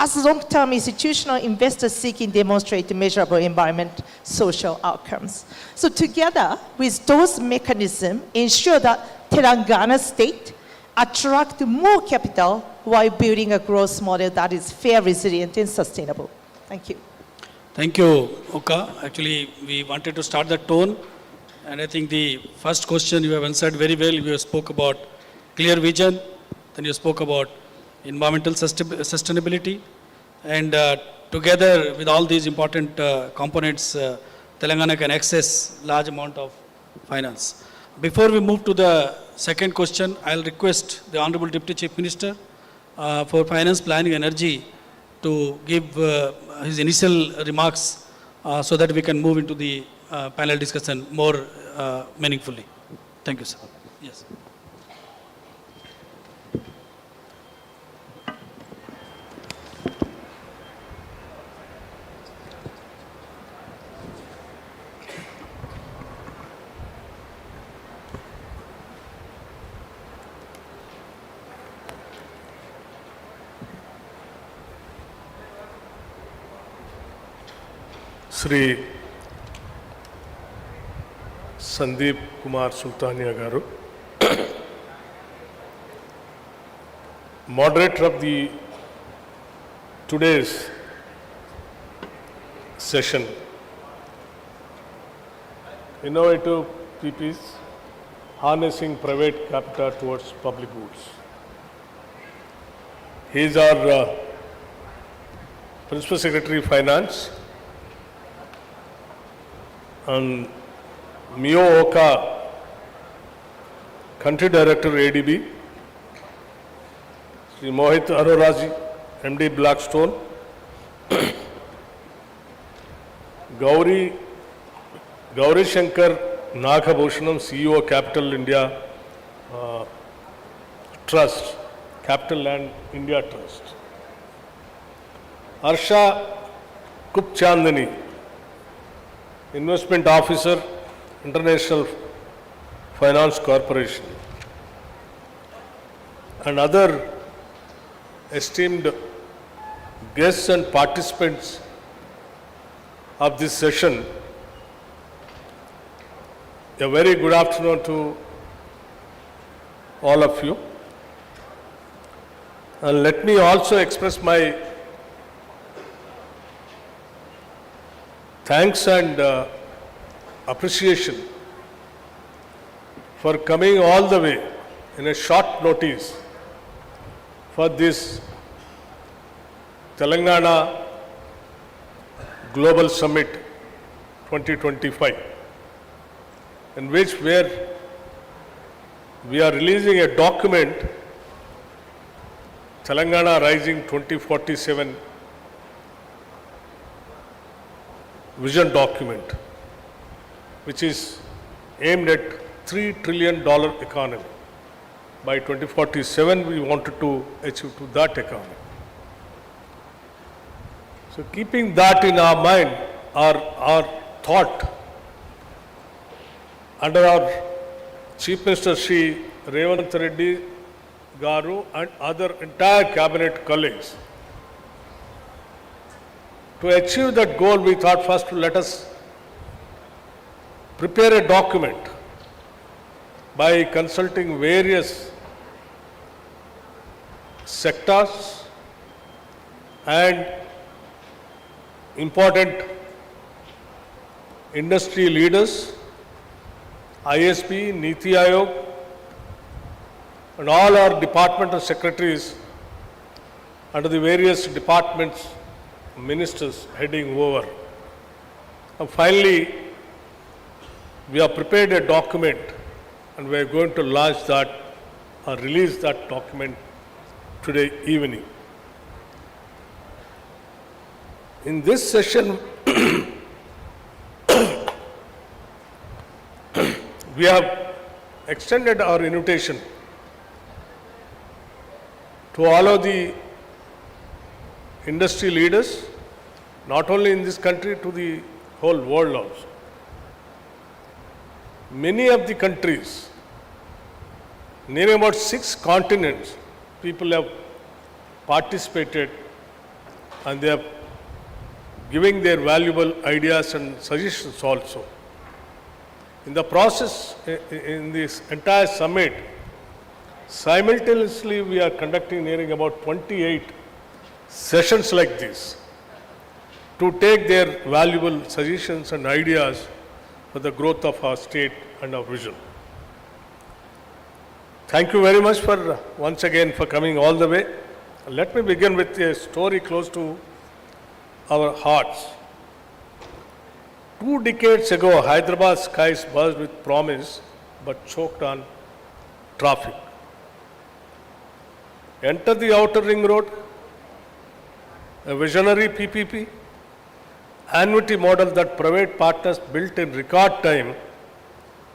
as long-term institutional investors seeking demonstrate measurable environment social outcomes. So together with those mechanisms, ensure that Telangana state attract more capital while building a growth model that is fair, resilient, and sustainable. Thank you. Thank you, Oka. Actually, we wanted to start the tone, and I think the first question you have answered very well. You spoke about clear vision, then you spoke about environmental sustainability, and together with all these important components, Telangana can access large amount of finance. Before we move to the second question, I'll request the Honorable Deputy Chief Minister for Finance, Planning, Energy to give his initial remarks so that we can move into the panel discussion more meaningfully. Thank you, sir. Yes. Sri Sandeep Kumar Sultania Garu, moderator of the today's session, innovative PPPs, harnessing private capital towards public goods. He is our Principal Secretary Finance, and Mio Oka, Country Director ADB, Sri Mohit Aroraji, MD Blackstone, Gauri Shankar Nagabhushanam, CEO Capital India Trust, Capital Land India Trust, Harsha Kupchandani, Investment Officer, International Finance Corporation, and other esteemed guests and participants of this session. A very good afternoon to all of you. And let me also express my thanks and appreciation for coming all the way in a short notice for this Telangana Global Summit 2025, in which we are releasing a document, Telangana Rising 2047 vision document, which is aimed at $3 trillion economy. By 2047, we wanted to achieve to that economy. So keeping that in our mind, our thought, under our Chief Minister Shri Reddy Garu and other entire cabinet colleagues, to achieve that goal, we thought first let us prepare a document by consulting various sectors and important industry leaders, ISP, Niti Aayog, and all our departmental secretaries under the various departments, ministers heading over. And finally, we have prepared a document and we are going to launch that or release that document today evening. In this session, we have extended our invitation to all of the industry leaders, not only in this country, to the whole world also. Many of the countries, nearly about 6 continents, people have participated and they are giving their valuable ideas and suggestions also. In the process, in this entire summit, simultaneously we are conducting nearing about 28 sessions like this to take their valuable suggestions and ideas for the growth of our state and our vision. Thank you very much for once again for coming all the way. Let me begin with a story close to our hearts. 2 decades ago, Hyderabad's skies buzzed with promise but choked on traffic. Enter the outer ring road, a visionary PPP, annuity model that private partners built in record time,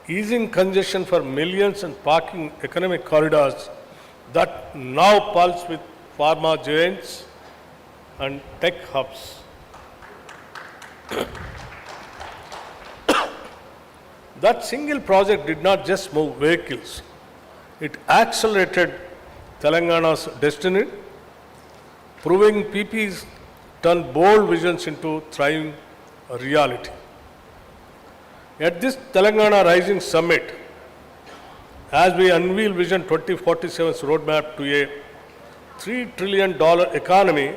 easing congestion for millions and parking economic corridors that now pulse with pharma giants and tech hubs. That single project did not just move vehicles, it accelerated Telangana's destiny, proving PPs turn bold visions into thriving reality. At this Telangana Rising Summit, as we unveil Vision 2047's roadmap to a $3 trillion economy,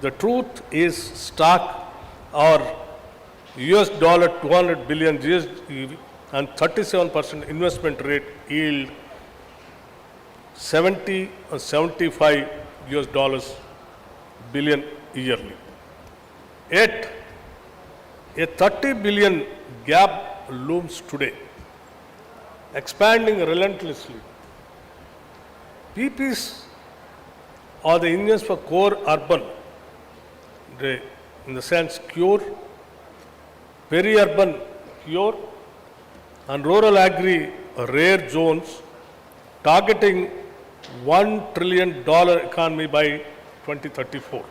the truth is stark. Our $200 billion GST and 37% investment rate yield 70 or 75 US billion yearly. Yet, a 30 billion gap looms today, expanding relentlessly. PPs are the engines for core urban, in the sense cure, peri-urban cure, and rural agri rare zones, targeting $1 trillion economy by 2034.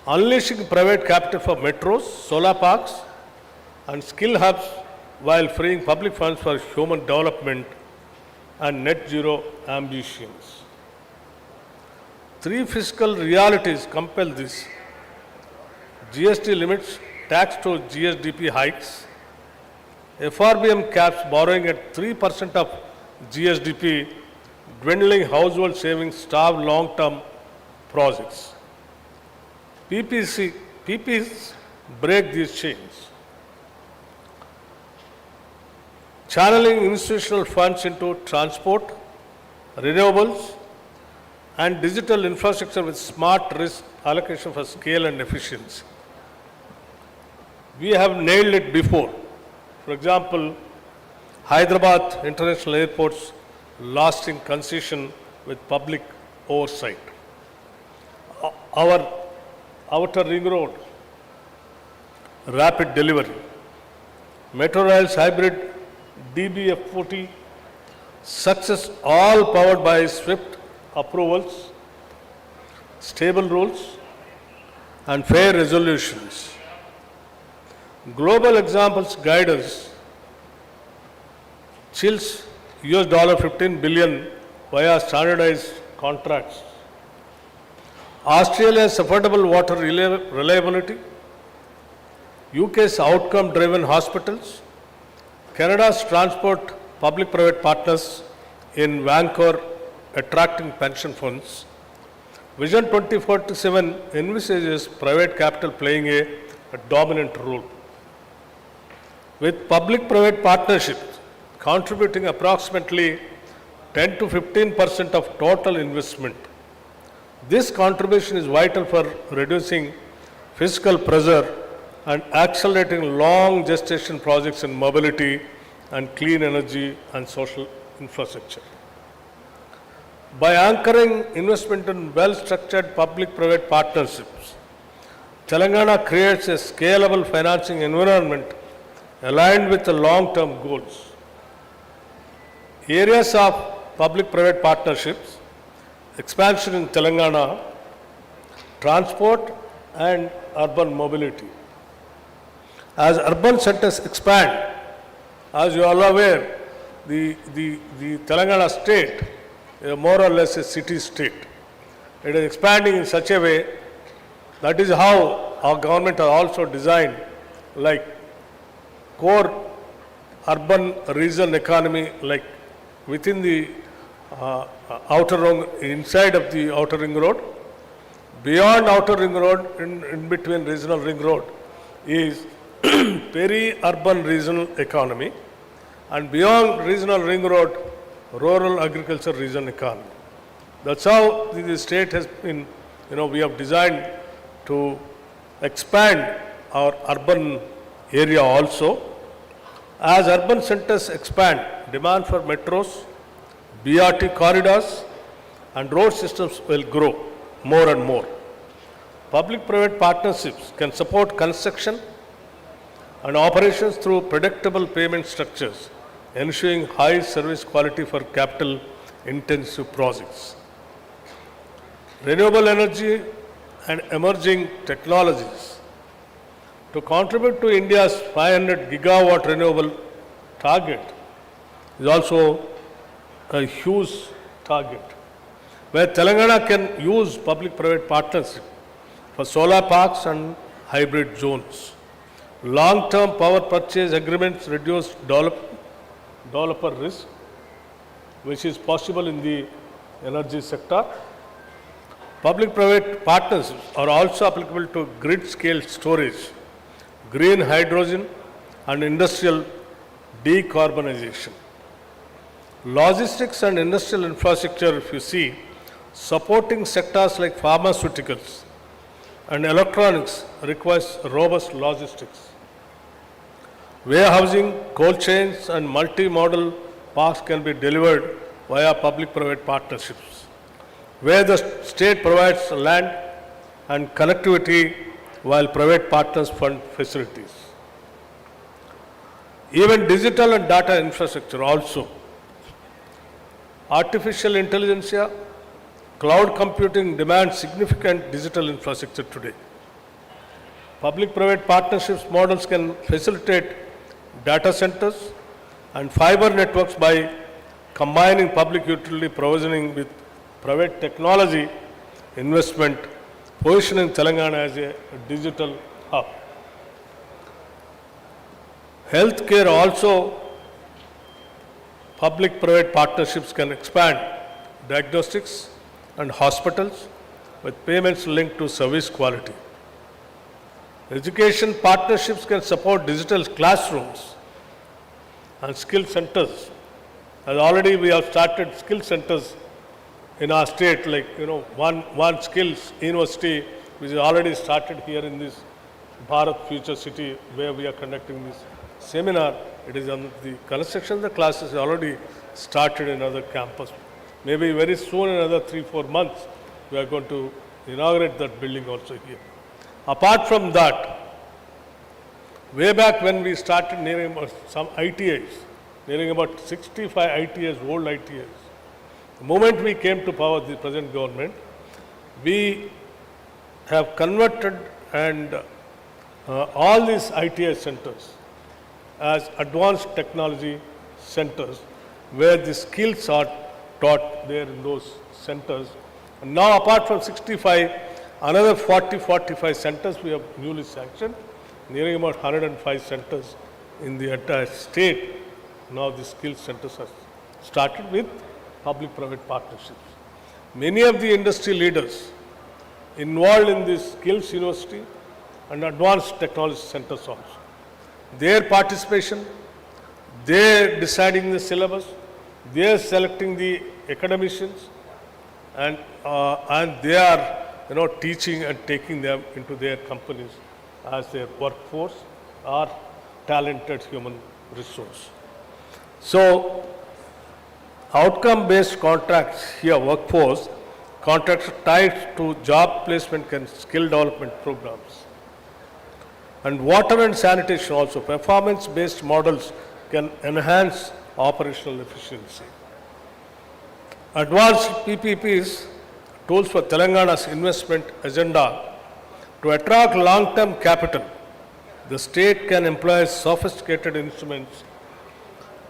Unleashing private capital for metros, solar parks, and skill hubs while freeing public funds for human development and net zero ambitions. 3 fiscal realities compel this: GST limits, tax to GSDP hikes, FRBM caps borrowing at 3% of GSDP, dwindling household savings, starve long-term projects. PPs break these chains, channeling institutional funds into transport, renewables, and digital infrastructure with smart risk allocation for scale and efficiency. We have nailed it before. For example, Hyderabad International Airport's lasting concession with public oversight. Our outer ring road, rapid delivery. Metro Rail's hybrid DBF40 success, all powered by swift approvals, stable rules, and fair resolutions. Global examples guide us. Chills $15 billion via standardized contracts. Australia's affordable water reliability, UK's outcome-driven hospitals, Canada's transport public-private partners in Vancouver attracting pension funds. Vision 2047 envisages private capital playing a dominant role, with public-private partnerships contributing approximately 10 to 15% of total investment. This contribution is vital for reducing fiscal pressure and accelerating long gestation projects in mobility and clean energy and social infrastructure. By anchoring investment in well-structured public-private partnerships, Telangana creates a scalable financing environment aligned with the long-term goals. Areas of public-private partnerships, expansion in Telangana, transport and urban mobility. As urban centers expand, as you are all aware, the Telangana state is more or less a city state. It is expanding in such a way. That is how our government has also designed like core urban regional economy, like within the outer ring, inside of the outer ring road, beyond outer ring road, in between regional ring road is peri-urban regional economy, and beyond regional ring road, rural agriculture regional economy. That's how the state has been, we have designed to expand our urban area also. As urban centers expand, demand for metros, BRT corridors and road systems will grow more and more. Public-private partnerships can support construction and operations through predictable payment structures, ensuring high service quality for capital-intensive projects. Renewable energy and emerging technologies. To contribute to India's 500 gigawatt renewable target is also a huge target, where Telangana can use public-private partnership for solar parks and hybrid zones. Long-term power purchase agreements reduce developer risk, which is possible in the energy sector. Public-private partnerships are also applicable to grid-scale storage, green hydrogen and industrial decarbonization. Logistics and industrial infrastructure, if you see, supporting sectors like pharmaceuticals and electronics requires robust logistics. Warehousing, cold chains and multi-modal parks can be delivered via public-private partnerships, where the state provides land and connectivity while private partners fund facilities. Even digital and data infrastructure also. Artificial intelligence, cloud computing demands significant digital infrastructure today. Public-private partnerships models can facilitate data centers and fiber networks by combining public utility provisioning with private technology investment, positioning Telangana as a digital hub. Healthcare also, public-private partnerships can expand diagnostics and hospitals with payments linked to service quality. Education partnerships can support digital classrooms and skill centers. As already we have started skill centers in our state, like, one skills university, which is already started here in this Bharat Future City, where we are conducting this seminar. It is on the construction of the classes already started in other campus. Maybe very soon, in another 3-4 months, we are going to inaugurate that building also here. Apart from that, way back when we started nearing about some ITIs, nearing about 65 ITIs, old ITIs, the moment we came to power, the present government, we have converted and all these ITI centers as advanced technology centers, where the skills are taught there in those centers. And now, apart from 65, another 45 centers we have newly sanctioned, nearing about 105 centers in the entire state. Now the skills centers are started with public-private partnerships. Many of the industry leaders involved in this skills university and advanced technology centers also. Their participation, they deciding the syllabus, they are selecting the academicians, and they are teaching and taking them into their companies as their workforce or talented human resource. So, outcome-based contracts here, workforce contracts tied to job placement and skill development programs. And water and sanitation also, performance-based models can enhance operational efficiency. Advanced PPPs, tools for Telangana's investment agenda. To attract long-term capital, the state can employ sophisticated instruments,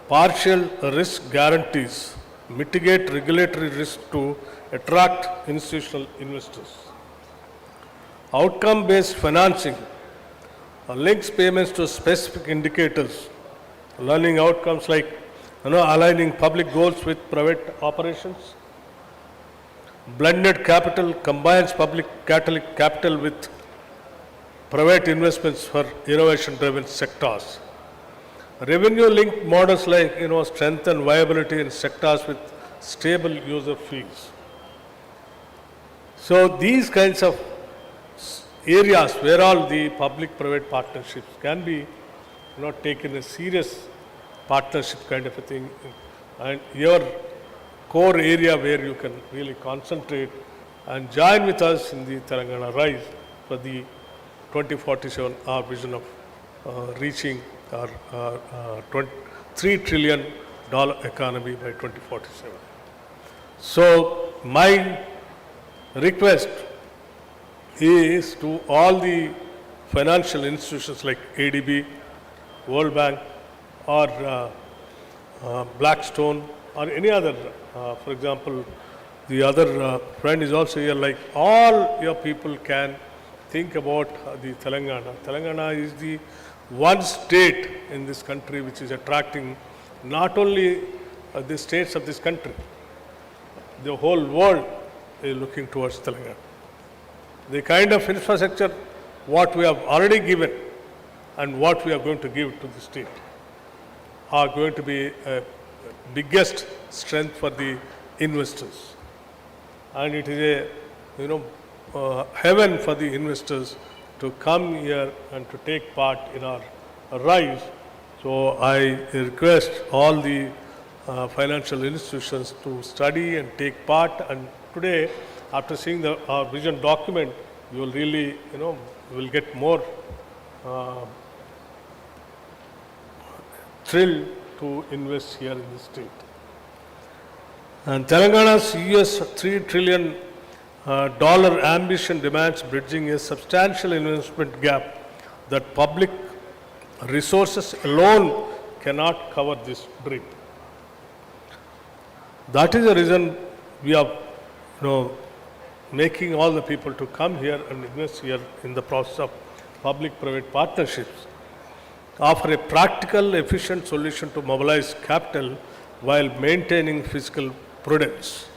partial risk guarantees, mitigate regulatory risk to attract institutional investors. Outcome-based financing links payments to specific indicators, learning outcomes like aligning public goals with private operations. Blended capital combines public capital with private investments for innovation-driven sectors. Revenue-linked models like strengthen viability in sectors with stable user fees. So these kinds of areas where all the public-private partnerships can be taken a serious partnership kind of a thing, and your core area where you can really concentrate and join with us in the Telangana Rise for the 2047 our vision of reaching our $3 trillion economy by 2047. So my request is to all the financial institutions like ADB, World Bank, or Blackstone, or any other, for example, the other friend is also here, like all your people can think about the Telangana. Telangana is the one state in this country which is attracting not only the states of this country, the whole world is looking towards Telangana. The kind of infrastructure what we have already given and what we are going to give to the state are going to be a biggest strength for the investors. And it is a heaven for the investors to come here and to take part in our rise. So I request all the financial institutions to study and take part. And today, after seeing our vision document, you will really, will get more thrilled to invest here in the state. And Telangana's $3 trillion ambition demands bridging a substantial investment gap that public resources alone cannot cover this dream. That is the reason we are making all the people to come here and invest here in the process of public-private partnerships, offer a practical, efficient solution to mobilize capital while maintaining fiscal prudence.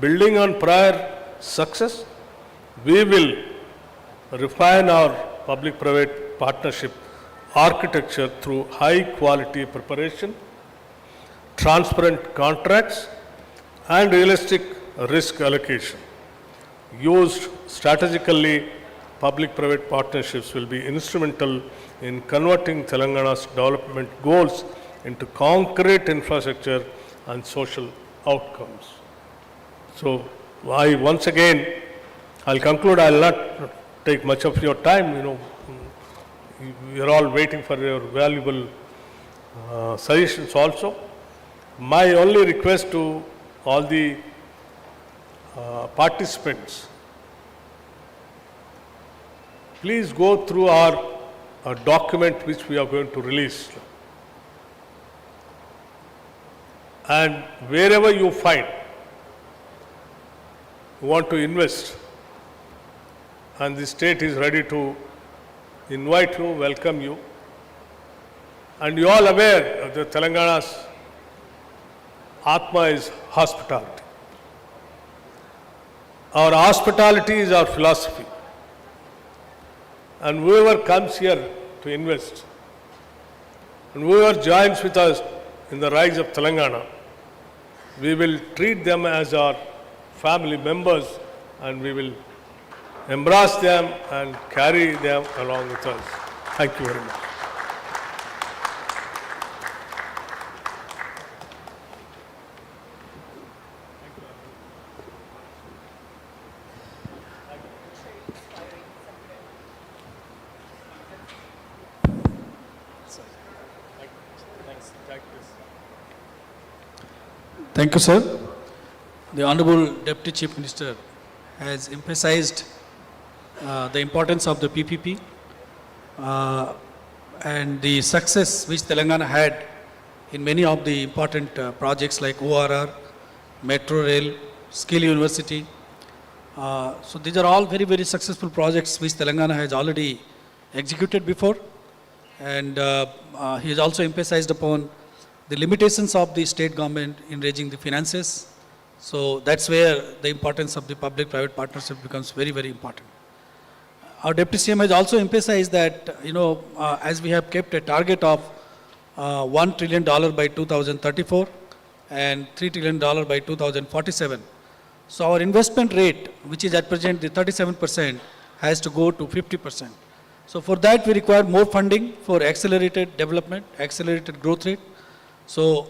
Building on prior success, we will refine our public-private partnership architecture through high-quality preparation, transparent contracts, and realistic risk allocation. Used strategically, public-private partnerships will be instrumental in converting Telangana's development goals into concrete infrastructure and social outcomes. So I once again, I'll conclude, I'll not take much of your time, we are all waiting for your valuable suggestions also. My only request to all the participants, please go through our document which we are going to release. And wherever you find you want to invest and the state is ready to invite you, welcome you. And you all aware that Telangana's Atma is hospitality. Our hospitality is our philosophy. And whoever comes here to invest, and whoever joins with us in the rise of Telangana, we will treat them as our family members and we will embrace them and carry them along with us. Thank you very much. Thank you, sir. The Honorable Deputy Chief Minister has emphasized the importance of the PPP and the success which Telangana had in many of the important projects like ORR, Metro Rail, Skill University. So these are all very, very successful projects which Telangana has already executed before. And he has also emphasized upon the limitations of the state government in raising the finances. So that's where the importance of the public-private partnership becomes very, very important. Our Deputy CM has also emphasized that, as we have kept a target of $1 trillion by 2034 and $3 trillion by 2047. So our investment rate, which is at present the 37%, has to go to 50%. So for that we require more funding for accelerated development, accelerated growth rate. So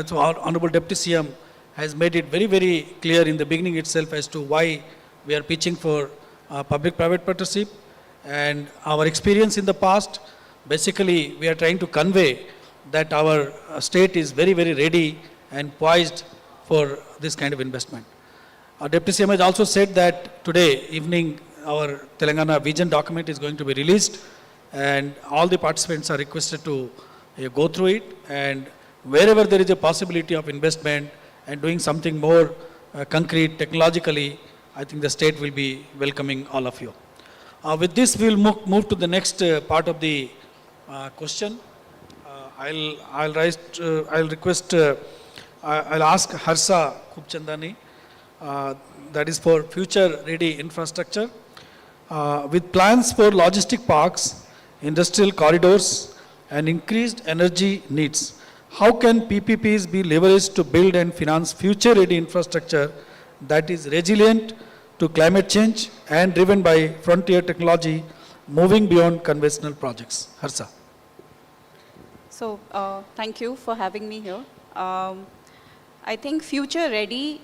so our Honorable Deputy CM has made it very, very clear in the beginning itself as to why we are pitching for public-private partnership. And our experience in the past, basically we are trying to convey that our state is very, very ready and poised for this kind of investment. Our Deputy CM has also said that today evening our Telangana vision document is going to be released, and all the participants are requested to go through it, and wherever there is a possibility of investment and doing something more concrete technologically, I think the state will be welcoming all of you. With this, we will move to the next part of the question. I'll ask Harsa Kupchandani, that is for future ready infrastructure. With plans for logistic parks, industrial corridors, and increased energy needs, how can PPPs be leveraged to build and finance future ready infrastructure that is resilient to climate change and driven by frontier technology moving beyond conventional projects? Harsa. So, thank you for having me here. I think future ready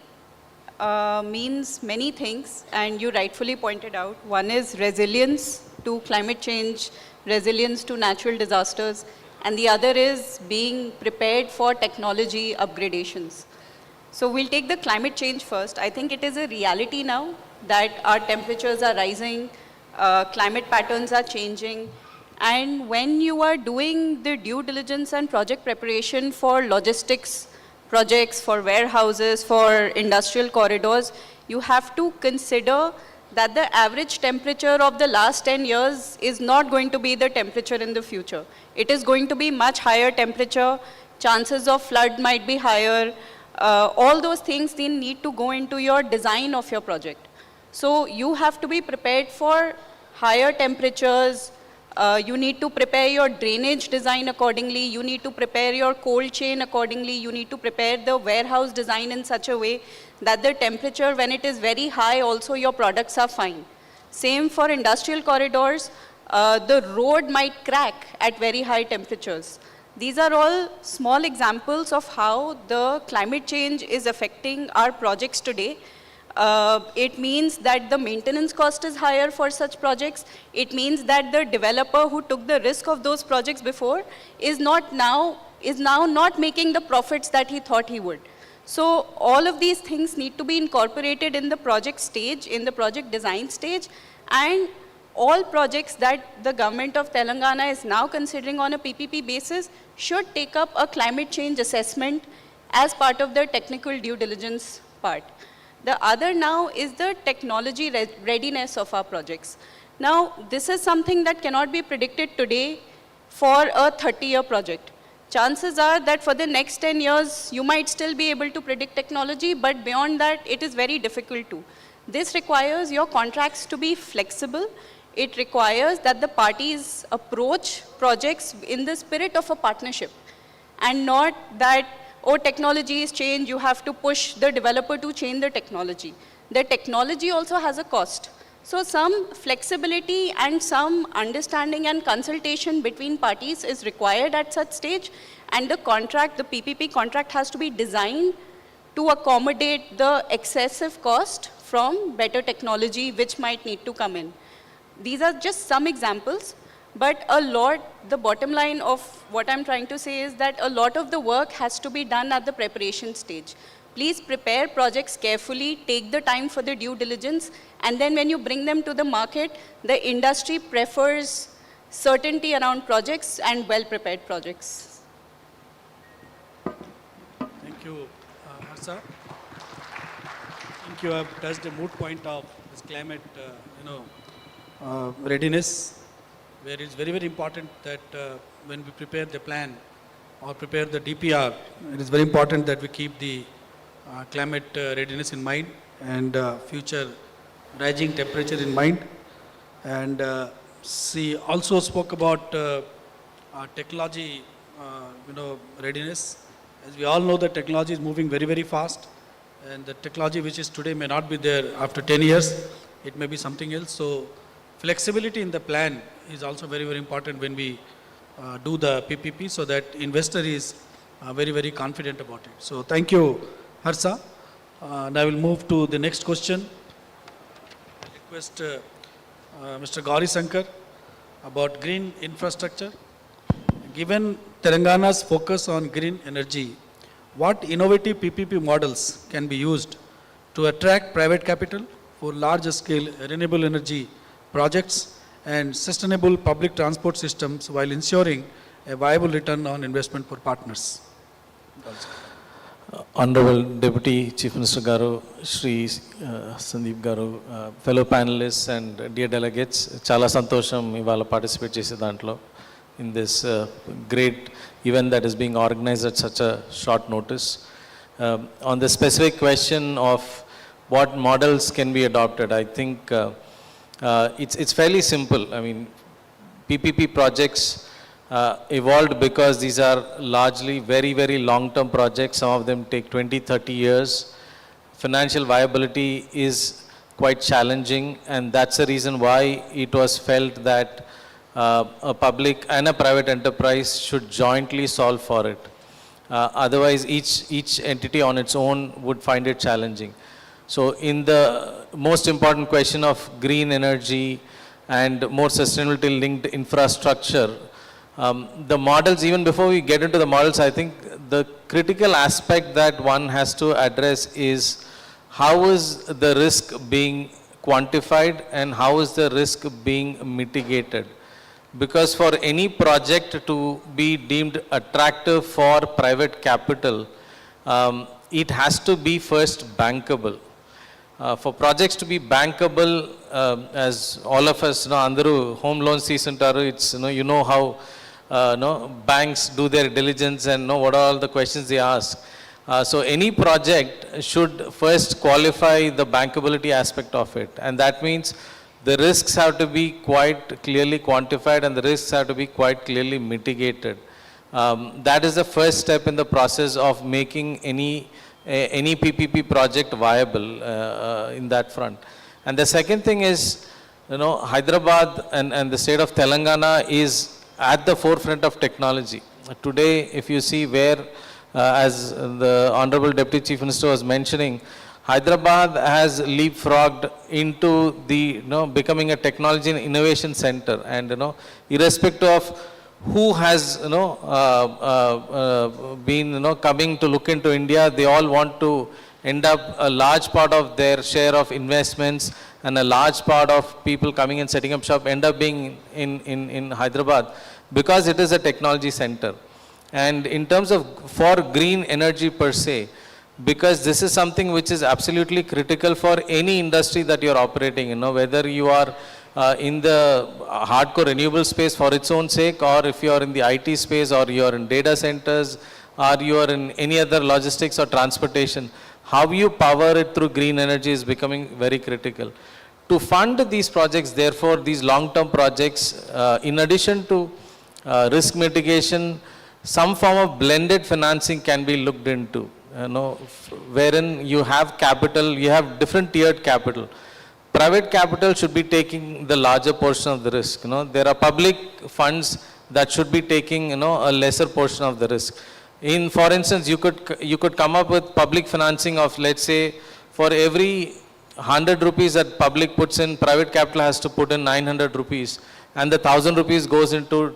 means many things, and you rightfully pointed out. One is resilience to climate change, resilience to natural disasters, and the other is being prepared for technology upgradations. So we'll take the climate change first. I think it is a reality now that our temperatures are rising, climate patterns are changing, and when you are doing the due diligence and project preparation for logistics projects, for warehouses, for industrial corridors, you have to consider that the average temperature of the last 10 years is not going to be the temperature in the future. It is going to be much higher temperature, chances of flood might be higher, all those things need to go into your design of your project. So you have to be prepared for higher temperatures, you need to prepare your drainage design accordingly, you need to prepare your cold chain accordingly, you need to prepare the warehouse design in such a way that the temperature, when it is very high, also your products are fine. Same for industrial corridors, the road might crack at very high temperatures. These are all small examples of how the climate change is affecting our projects today. It means that the maintenance cost is higher for such projects. It means that the developer who took the risk of those projects before is now not making the profits that he thought he would. So all of these things need to be incorporated in the project stage, in the project design stage, and all projects that the government of Telangana is now considering on a PPP basis should take up a climate change assessment as part of the technical due diligence part. The other now is the technology readiness of our projects. Now, this is something that cannot be predicted today for a 30-year project. Chances are that for the next 10 years, you might still be able to predict technology, but beyond that, it is very difficult to. This requires your contracts to be flexible. It requires that the parties approach projects in the spirit of a partnership and not that, oh, technology is changed, you have to push the developer to change the technology. The technology also has a cost. So some flexibility and some understanding and consultation between parties is required at such stage, and the contract, the PPP contract, has to be designed to accommodate the excessive cost from better technology which might need to come in. These are just some examples, but the bottom line of what I'm trying to say is that a lot of the work has to be done at the preparation stage. Please prepare projects carefully, take the time for the due diligence, and then when you bring them to the market, the industry prefers certainty around projects and well-prepared projects. you, Harsha. I think you have touched a moot point of this climate, readiness, where it's very, very important that when we prepare the plan or prepare the DPR, it is very important that we keep the climate readiness in mind and future rising temperature in mind. And she also spoke about technology, readiness. As we all know, the technology is moving very, very fast, and the technology which is today may not be there after 10 years. It may be something else. So flexibility in the plan is also very, very important when we do the PPP, so that investor is very, very confident about it. So thank you, Harsha. And I will move to the next question. I request Mr. Gauri Sankar about green infrastructure. Given Telangana's focus on green energy, what innovative PPP models can be used to attract private capital for large-scale renewable energy projects and sustainable public transport systems while ensuring a viable return on investment for partners? Honorable Deputy Chief Minister Garu, Shri Sandeep Garu, fellow panelists and dear delegates, chala santosham ivala participate chese dantlo in this great event that is being organized at such a short notice. On the specific question of what models can be adopted, I think it's fairly simple. I mean, PPP projects evolved because these are largely very, very long-term projects. Some of them take 20, 30 years. Financial viability is quite challenging, and that's the reason why it was felt that a public and a private enterprise should jointly solve for it. Otherwise, each entity on its own would find it challenging. So in the most important question of green energy and more sustainability linked infrastructure, the models, even before we get into the models, I think the critical aspect that one has to address is how is the risk being quantified and how is the risk being mitigated. Because for any project to be deemed attractive for private capital, it has to be first bankable. For projects to be bankable, as all of us know, andaru home loans seesuntaru, it's how banks do their diligence and know what are all the questions they ask. So any project should first qualify the bankability aspect of it, and that means the risks have to be quite clearly quantified and the risks have to be quite clearly mitigated. That is the first step in the process of making any PPP project viable in that front. And the second thing is, Hyderabad and the state of Telangana is at the forefront of technology. Today, if you see where, as the Honorable Deputy Chief Minister was mentioning, Hyderabad has leapfrogged into the, becoming a technology and innovation center, and, irrespective of who has, been, coming to look into India, they all want to end up a large part of their share of investments and a large part of people coming and setting up shop end up being in Hyderabad because it is a technology center. And in terms of for green energy per se, because this is something which is absolutely critical for any industry that you're operating in, whether you are in the hardcore renewable space for its own sake, or if you are in the IT space, or you are in data centers, or you are in any other logistics or transportation, how you power it through green energy is becoming very critical. To fund these projects, therefore, these long-term projects, in addition to risk mitigation, some form of blended financing can be looked into. Wherein you have capital, you have different tiered capital. Private capital should be taking the larger portion of the risk. There are public funds that should be taking, a lesser portion of the risk. For instance, you could come up with public financing of, let's say, for every 100 rupees that public puts in, private capital has to put in 900 rupees, and the 1,000 rupees goes into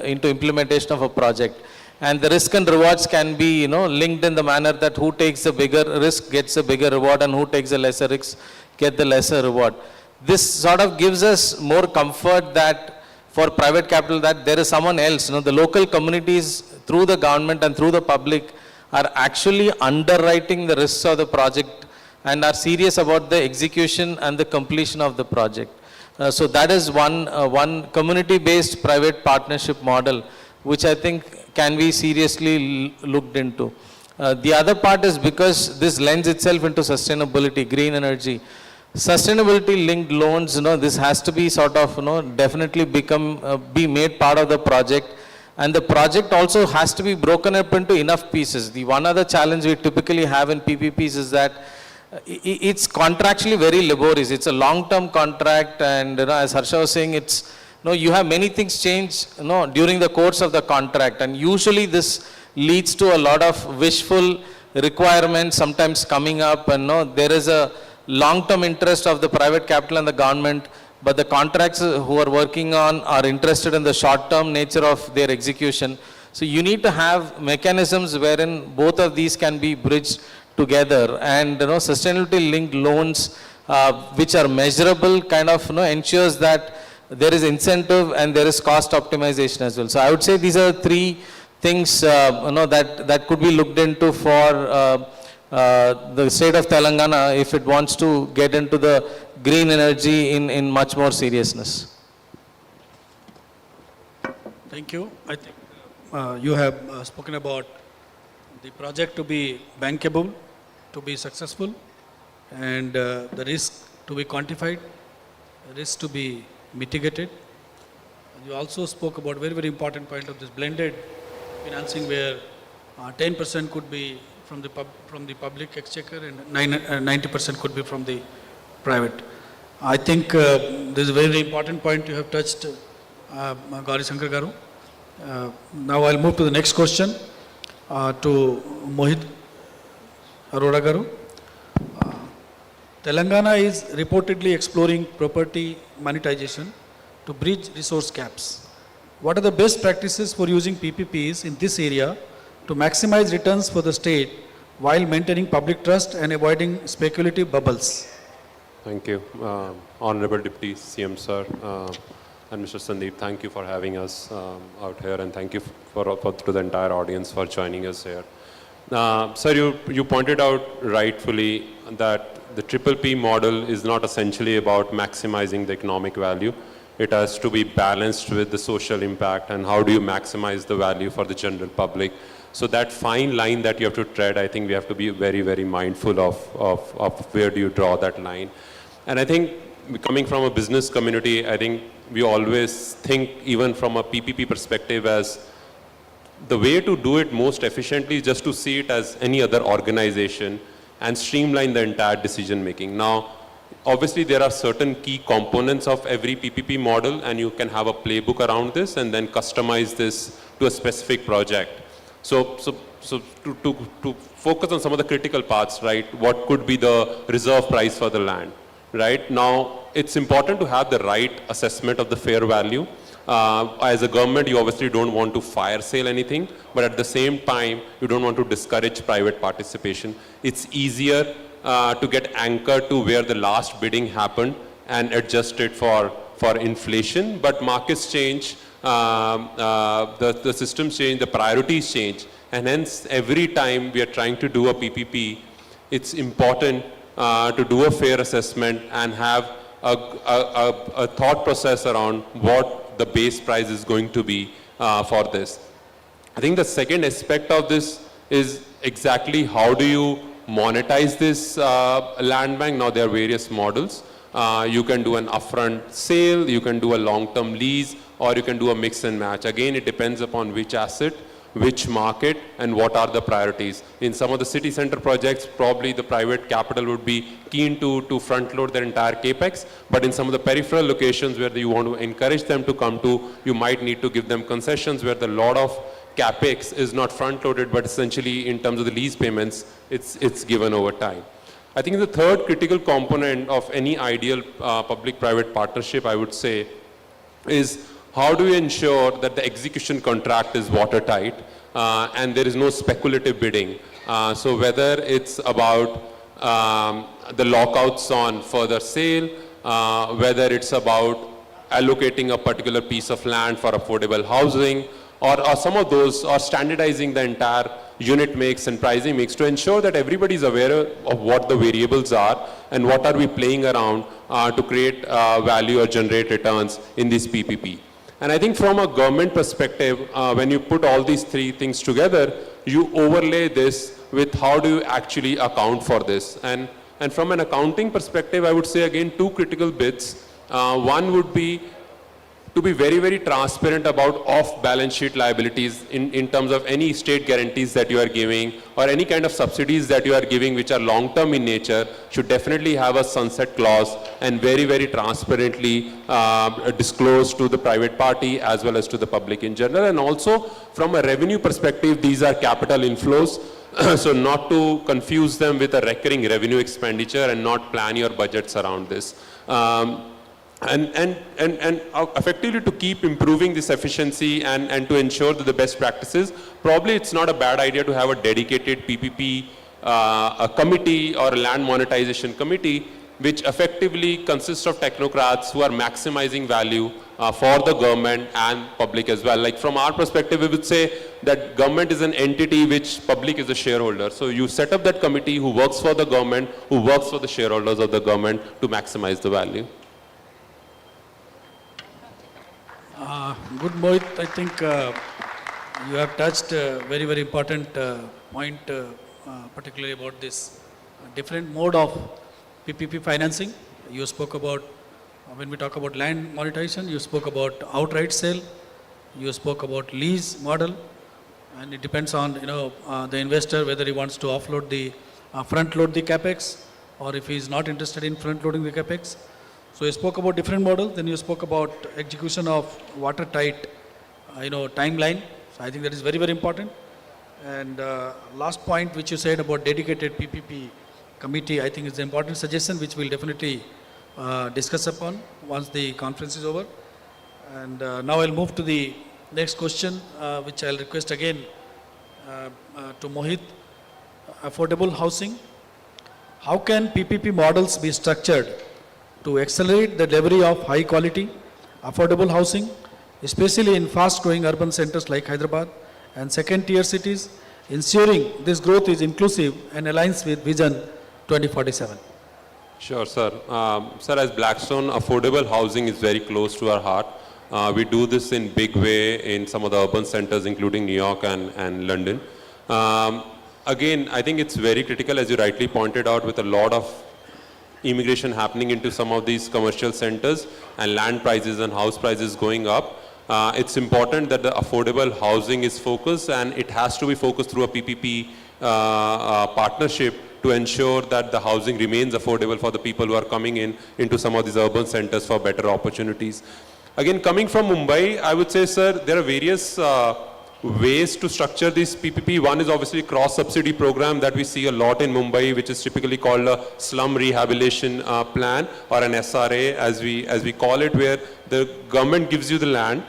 implementation of a project. And the risk and rewards can be, linked in the manner that who takes the bigger risk gets a bigger reward, and who takes the lesser risk get the lesser reward. This sort of gives us more comfort that for private capital that there is someone else, the local communities through the government and through the public are actually underwriting the risks of the project and are serious about the execution and the completion of the project. So that is one community-based private partnership model, which I think can be seriously looked into. The other part is because this lends itself into sustainability, green energy. Sustainability linked loans, this has to be sort of, definitely be made part of the project. And the project also has to be broken up into enough pieces. The one other challenge we typically have in PPPs is that it's contractually very laborious. It's a long-term contract, and as Harsha was saying, it's you have many things change during the course of the contract, and usually this leads to a lot of wishful requirements sometimes coming up, and there is a long-term interest of the private capital and the government, but the contracts who are working on are interested in the short-term nature of their execution. So you need to have mechanisms wherein both of these can be bridged together, and sustainability linked loans which are measurable kind of ensures that there is incentive and there is cost optimization as well. So I would say these are three things that could be looked into for the state of Telangana if it wants to get into the green energy in much more seriousness. Thank you. I think you have spoken about the project to be bankable, to be successful, and the risk to be quantified, the risk to be mitigated. You also spoke about very, very important point of this blended financing, where 10% could be from the public exchequer and 90% could be from the private. I think this is a very, very important point you have touched, Gauri Shankar Garu. Now I'll move to the next question to Mohit Arora Garu. Telangana is reportedly exploring property monetization to bridge resource gaps. What are the best practices for using PPPs in this area to maximize returns for the state while maintaining public trust and avoiding speculative bubbles? Thank you. Honorable Deputy CM Sir and Mr. Sandeep, thank you for having us out here, and thank you to the entire audience for joining us here. Sir, you pointed out rightfully that the PPP model is not essentially about maximizing the economic value. It has to be balanced with the social impact and how do you maximize the value for the general public. So that fine line that you have to tread, I think we have to be very, very mindful of where do you draw that line. And I think coming from a business community, I think we always think even from a PPP perspective as the way to do it most efficiently is just to see it as any other organization and streamline the entire decision making. Now, obviously there are certain key components of every PPP model, and you can have a playbook around this and then customize this to a specific project. So to focus on some of the critical parts, right? What could be the reserve price for the land, right? Now, it's important to have the right assessment of the fair value. As a government, you obviously don't want to fire sale anything, but at the same time, you don't want to discourage private participation. It's easier to get anchored to where the last bidding happened and adjust it for inflation, but markets change, the systems change, the priorities change, and hence every time we are trying to do a PPP, it's important to do a fair assessment and have a thought process around what the base price is going to be for this. I think the second aspect of this is exactly how do you monetize this land bank. Now there are various models. You can do an upfront sale, you can do a long-term lease, or you can do a mix and match. Again, it depends upon which asset, which market, and what are the priorities. In some of the city center projects, probably the private capital would be keen to front load their entire capex, but in some of the peripheral locations where you want to encourage them to come to, you might need to give them concessions where the lot of capex is not front loaded, but essentially in terms of the lease payments, it's given over time. I think the third critical component of any ideal public-private partnership, I would say, is how do you ensure that the execution contract is watertight and there is no speculative bidding? So whether it's about the lockouts on further sale, whether it's about allocating a particular piece of land for affordable housing, or some of those, or standardizing the entire unit mix and pricing mix to ensure that everybody is aware of what the variables are and what are we playing around to create value or generate returns in this PPP. And I think from a government perspective, when you put all these three things together, you overlay this with how do you actually account for this. And from an accounting perspective, I would say again two critical bits. One would be to be very, very transparent about off-balance sheet liabilities in terms of any state guarantees that you are giving or any kind of subsidies that you are giving which are long-term in nature should definitely have a sunset clause and very, very transparently disclose to the private party as well as to the public in general. And also from a revenue perspective, these are capital inflows. So not to confuse them with a recurring revenue expenditure and not plan your budgets around this. And effectively to keep improving this efficiency and to ensure that the best practices, probably it's not a bad idea to have a dedicated PPP a committee or a land monetization committee which effectively consists of technocrats who are maximizing value for the government and public as well. Like from our perspective, we would say that government is an entity which public is a shareholder. So you set up that committee who works for the government, who works for the shareholders of the government to maximize the value. Good, Mohit. I think you have touched a very, very important point, particularly about this different mode of PPP financing. You spoke about, when we talk about land monetization, you spoke about outright sale, you spoke about lease model, and it depends on the investor whether he wants to offload the front load the capex or if he is not interested in front loading the capex. So you spoke about different models, then you spoke about execution of watertight, timeline. So I think that is very, very important. And last point which you said about dedicated PPP committee, I think is an important suggestion which we'll definitely discuss upon once the conference is over. And now I'll move to the next question, which I'll request again to Mohit. Affordable housing. How can PPP models be structured to accelerate the delivery of high quality, affordable housing, especially in fast growing urban centers like Hyderabad and second tier cities, ensuring this growth is inclusive and aligns with Vision 2047? Sure, sir. Sir, as Blackstone, affordable housing is very close to our heart. We do this in big way in some of the urban centers, including New York and London. Again, I think it's very critical, as you rightly pointed out, with a lot of immigration happening into some of these commercial centers and land prices and house prices going up. It's important that the affordable housing is focused, and it has to be focused through a PPP partnership to ensure that the housing remains affordable for the people who are coming into some of these urban centers for better opportunities. Again, coming from Mumbai, I would say, sir, there are various ways to structure this PPP. One is obviously cross-subsidy program that we see a lot in Mumbai, which is typically called a slum rehabilitation plan, or an SRA as we call it, where the government gives you the land.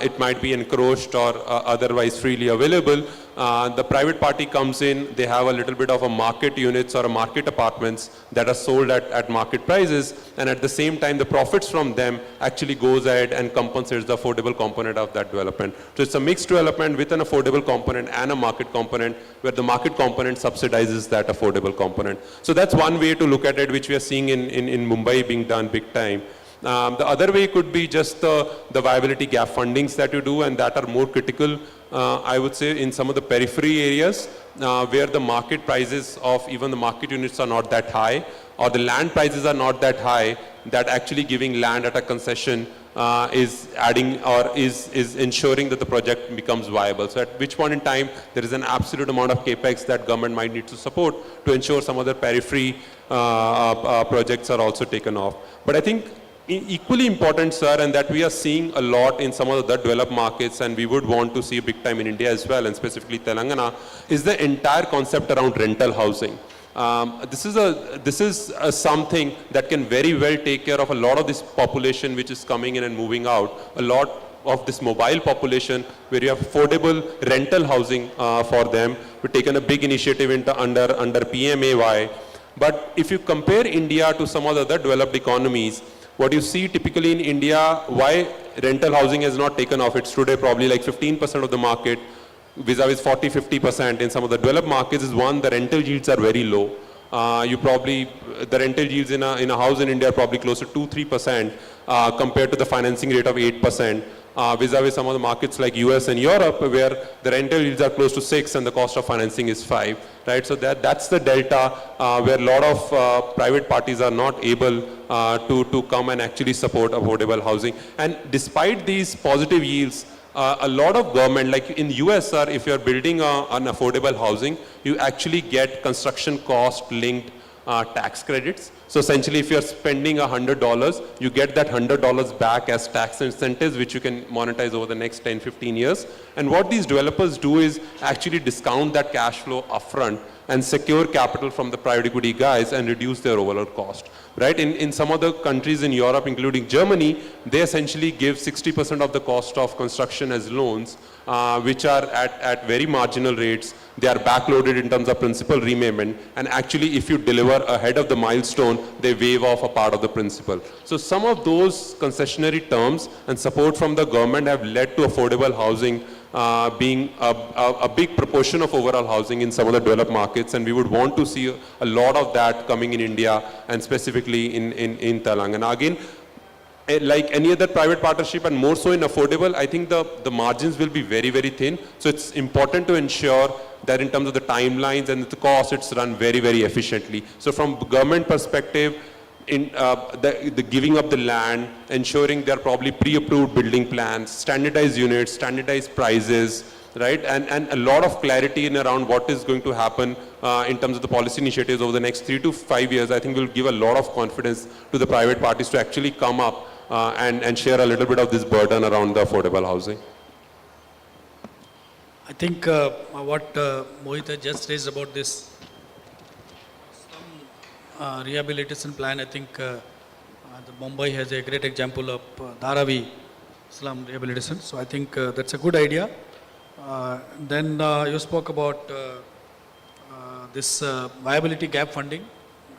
It might be encroached or otherwise freely available. The private party comes in, they have a little bit of a market units or a market apartments that are sold at market prices, and at the same time the profits from them actually goes ahead and compensates the affordable component of that development. So it's a mixed development with an affordable component and a market component, where the market component subsidizes that affordable component. So that's one way to look at it, which we are seeing in Mumbai being done big time. The other way could be just the viability gap fundings that you do, and that are more critical, I would say, in some of the periphery areas where the market prices of even the market units are not that high, or the land prices are not that high, that actually giving land at a concession is adding or is ensuring that the project becomes viable. So at which point in time there is an absolute amount of capex that government might need to support to ensure some other periphery projects are also taken off. But I think equally important, sir, and that we are seeing a lot in some of the developed markets, and we would want to see big time in India as well, and specifically Telangana, is the entire concept around rental housing. This is something that can very well take care of a lot of this population which is coming in and moving out. A lot of this mobile population where you have affordable rental housing for them. We've taken a big initiative under PMAY. But if you compare India to some of the other developed economies, what you see typically in India, why rental housing has not taken off, it's today probably like 15% of the market. vis-a-vis 40-50% in some of the developed markets is one, the rental yields are very low. The rental yields in a house in India are probably close to 2-3% compared to the financing rate of 8%. Vis-a-vis some of the markets like US and Europe, where the rental yields are close to 6 and the cost of financing is 5, right? So that's the delta where a lot of private parties are not able to come and actually support affordable housing. And despite these positive yields, a lot of government, like in US, sir, if you're building an affordable housing, you actually get construction cost linked tax credits. So essentially, if you're spending $100, you get that $100 back as tax incentives, which you can monetize over the next 10-15 years. And what these developers do is actually discount that cash flow upfront and secure capital from the private equity guys and reduce their overall cost. Right? In some other countries in Europe, including Germany, they essentially give 60% of the cost of construction as loans, which are at very marginal rates. They are backloaded in terms of principal repayment, and actually if you deliver ahead of the milestone, they waive off a part of the principal. So some of those concessionary terms and support from the government have led to affordable housing being a big proportion of overall housing in some of the developed markets, and we would want to see a lot of that coming in India and specifically in Telangana. Again, like any other private partnership and more so in affordable, I think the margins will be very, very thin. So it's important to ensure that in terms of the timelines and the cost, it's run very, very efficiently. So from government perspective, in the giving up the land, ensuring there are probably pre-approved building plans, standardized units, standardized prices, right? And a lot of clarity in around what is going to happen in terms of the policy initiatives over the next 3 to 5 years, I think will give a lot of confidence to the private parties to actually come up and share a little bit of this burden around the affordable housing. I think what Mohit has just raised about this rehabilitation plan, I think the Mumbai has a great example of Dharavi slum rehabilitation. So I think that's a good idea. Then you spoke about this viability gap funding.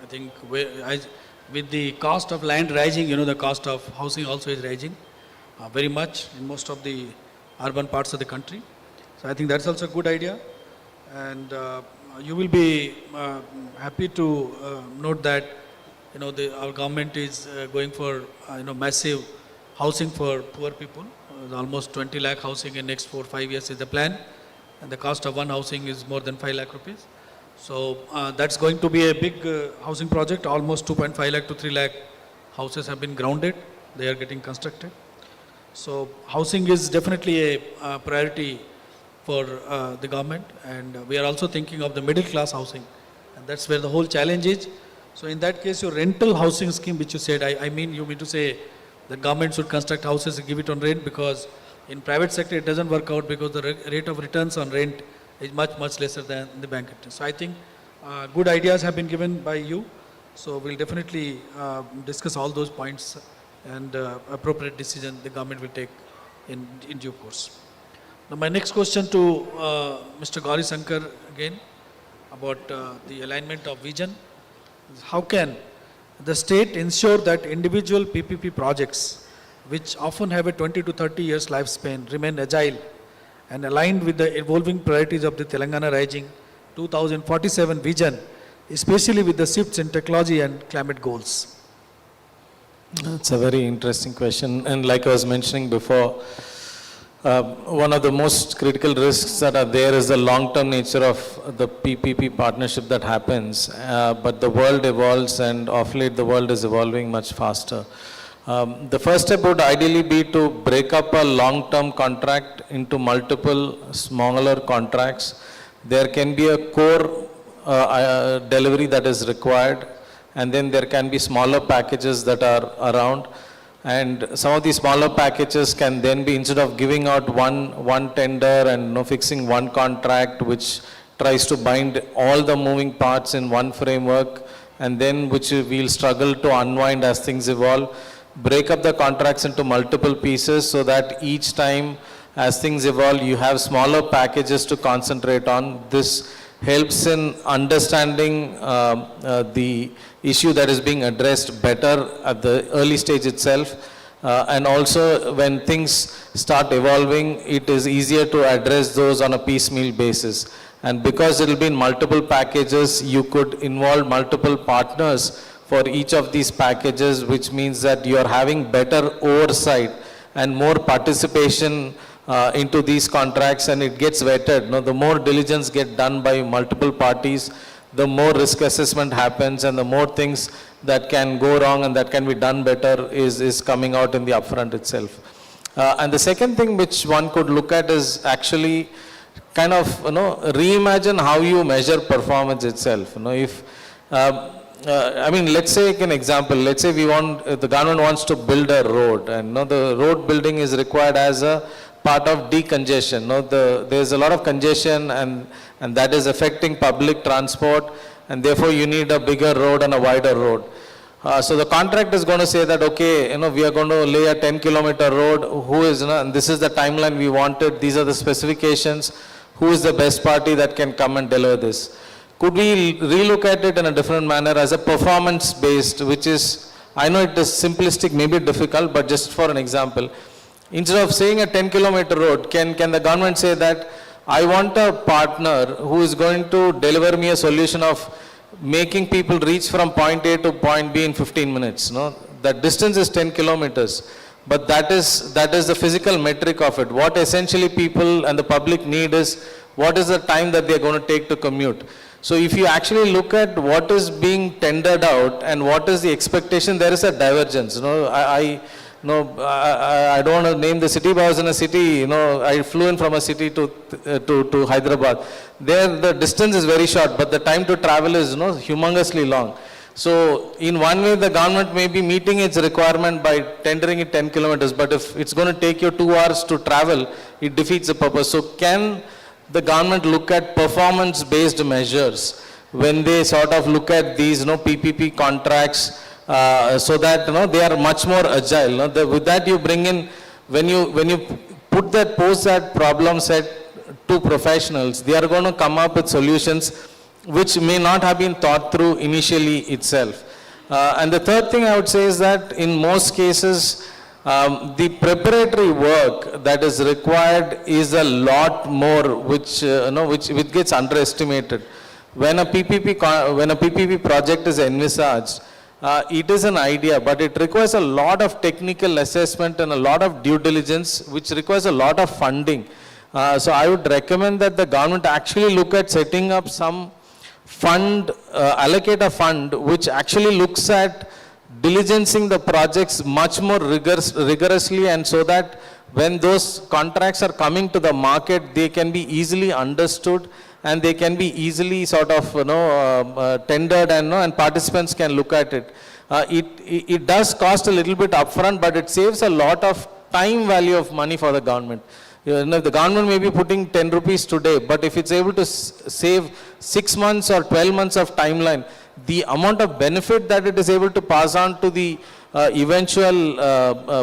I think with the cost of land rising, the cost of housing also is rising very much in most of the urban parts of the country. So I think that's also a good idea. And you will be happy to note that our government is going for massive housing for poor people. Almost 20 lakh housing in next 4-5 years is the plan, and the cost of one housing is more than 5 lakh rupees. So that's going to be a big housing project. Almost 2.5 lakh to 3 lakh houses have been grounded. They are getting constructed. So housing is definitely a priority for the government, and we are also thinking of the middle class housing, and that's where the whole challenge is. So in that case, your rental housing scheme, which you said, I mean, you mean to say the government should construct houses and give it on rent, because in private sector it doesn't work out, because the rate of returns on rent is much lesser than the bank interest. So I think good ideas have been given by you. So we'll definitely discuss all those points, and appropriate decision the government will take in due course. Now my next question to Mr. Gauri Shankar again about the alignment of vision. How can the state ensure that individual PPP projects, which often have a 20 to 30 years lifespan, remain agile and aligned with the evolving priorities of the Telangana Rising 2047 vision, especially with the shifts in technology and climate goals? It's a very interesting question, and like I was mentioning before, one of the most critical risks that are there is the long-term nature of the PPP partnership that happens, but the world evolves, and of late the world is evolving much faster. The first step would ideally be to break up a long-term contract into multiple smaller contracts. There can be a core delivery that is required, and then there can be smaller packages that are around. And some of these smaller packages can then be, instead of giving out one tender and fixing one contract which tries to bind all the moving parts in one framework, and then which we'll struggle to unwind as things evolve, break up the contracts into multiple pieces so that each time as things evolve you have smaller packages to concentrate on. This helps in understanding the issue that is being addressed better at the early stage itself, And also when things start evolving, it is easier to address those on a piecemeal basis. And because it will be in multiple packages, you could involve multiple partners for each of these packages, which means that you are having better oversight and more participation into these contracts, and it gets vetted. The more diligence get done by multiple parties, the more risk assessment happens, and the more things that can go wrong and that can be done better is coming out in the upfront itself. And the second thing which one could look at is actually kind of reimagine how you measure performance itself. If I mean, let's take an example. Let's say the government wants to build a road, and the road building is required as a part of decongestion. There's a lot of congestion, and that is affecting public transport, and therefore you need a bigger road and a wider road. So the contract is going to say that, okay, we are going to lay a 10-kilometer road. Who is, and this is the timeline we wanted. These are the specifications. Who is the best party that can come and deliver this? Could we relook at it in a different manner as a performance-based, which is, I know it is simplistic, maybe difficult, but just for an example, instead of saying a 10-kilometer road, can the government say that I want a partner who is going to deliver me a solution of making people reach from point A to point B in 15 minutes? That distance is 10 kilometers, but that is the physical metric of it. What essentially people and the public need is, what is the time that they are going to take to commute? So if you actually look at what is being tendered out and what is the expectation, there is a divergence. I don't want to name the city, but I was in a city, I flew in from a city to Hyderabad. There the distance is very short, but the time to travel is humongously long. So in one way, the government may be meeting its requirement by tendering it 10 kilometers, but if it's going to take you 2 hours to travel, it defeats the purpose. So can the government look at performance-based measures when they sort of look at these PPP contracts, so that they are much more agile? With that you bring in, when you pose that problem set to professionals, they are going to come up with solutions which may not have been thought through initially itself. And the third thing I would say is that in most cases, the preparatory work that is required is a lot more, which gets underestimated. When a PPP project is envisaged, it is an idea, but it requires a lot of technical assessment and a lot of due diligence, which requires a lot of funding. So I would recommend that the government actually look at setting up some fund, allocate a fund which actually looks at diligencing the projects much more rigorously, and so that when those contracts are coming to the market, they can be easily understood and they can be easily sort of tendered, and participants can look at it. It does cost a little bit upfront, but it saves a lot of time value of money for the government. The government may be putting 10 rupees today, but if it's able to save 6 months or 12 months of timeline, the amount of benefit that it is able to pass on to the eventual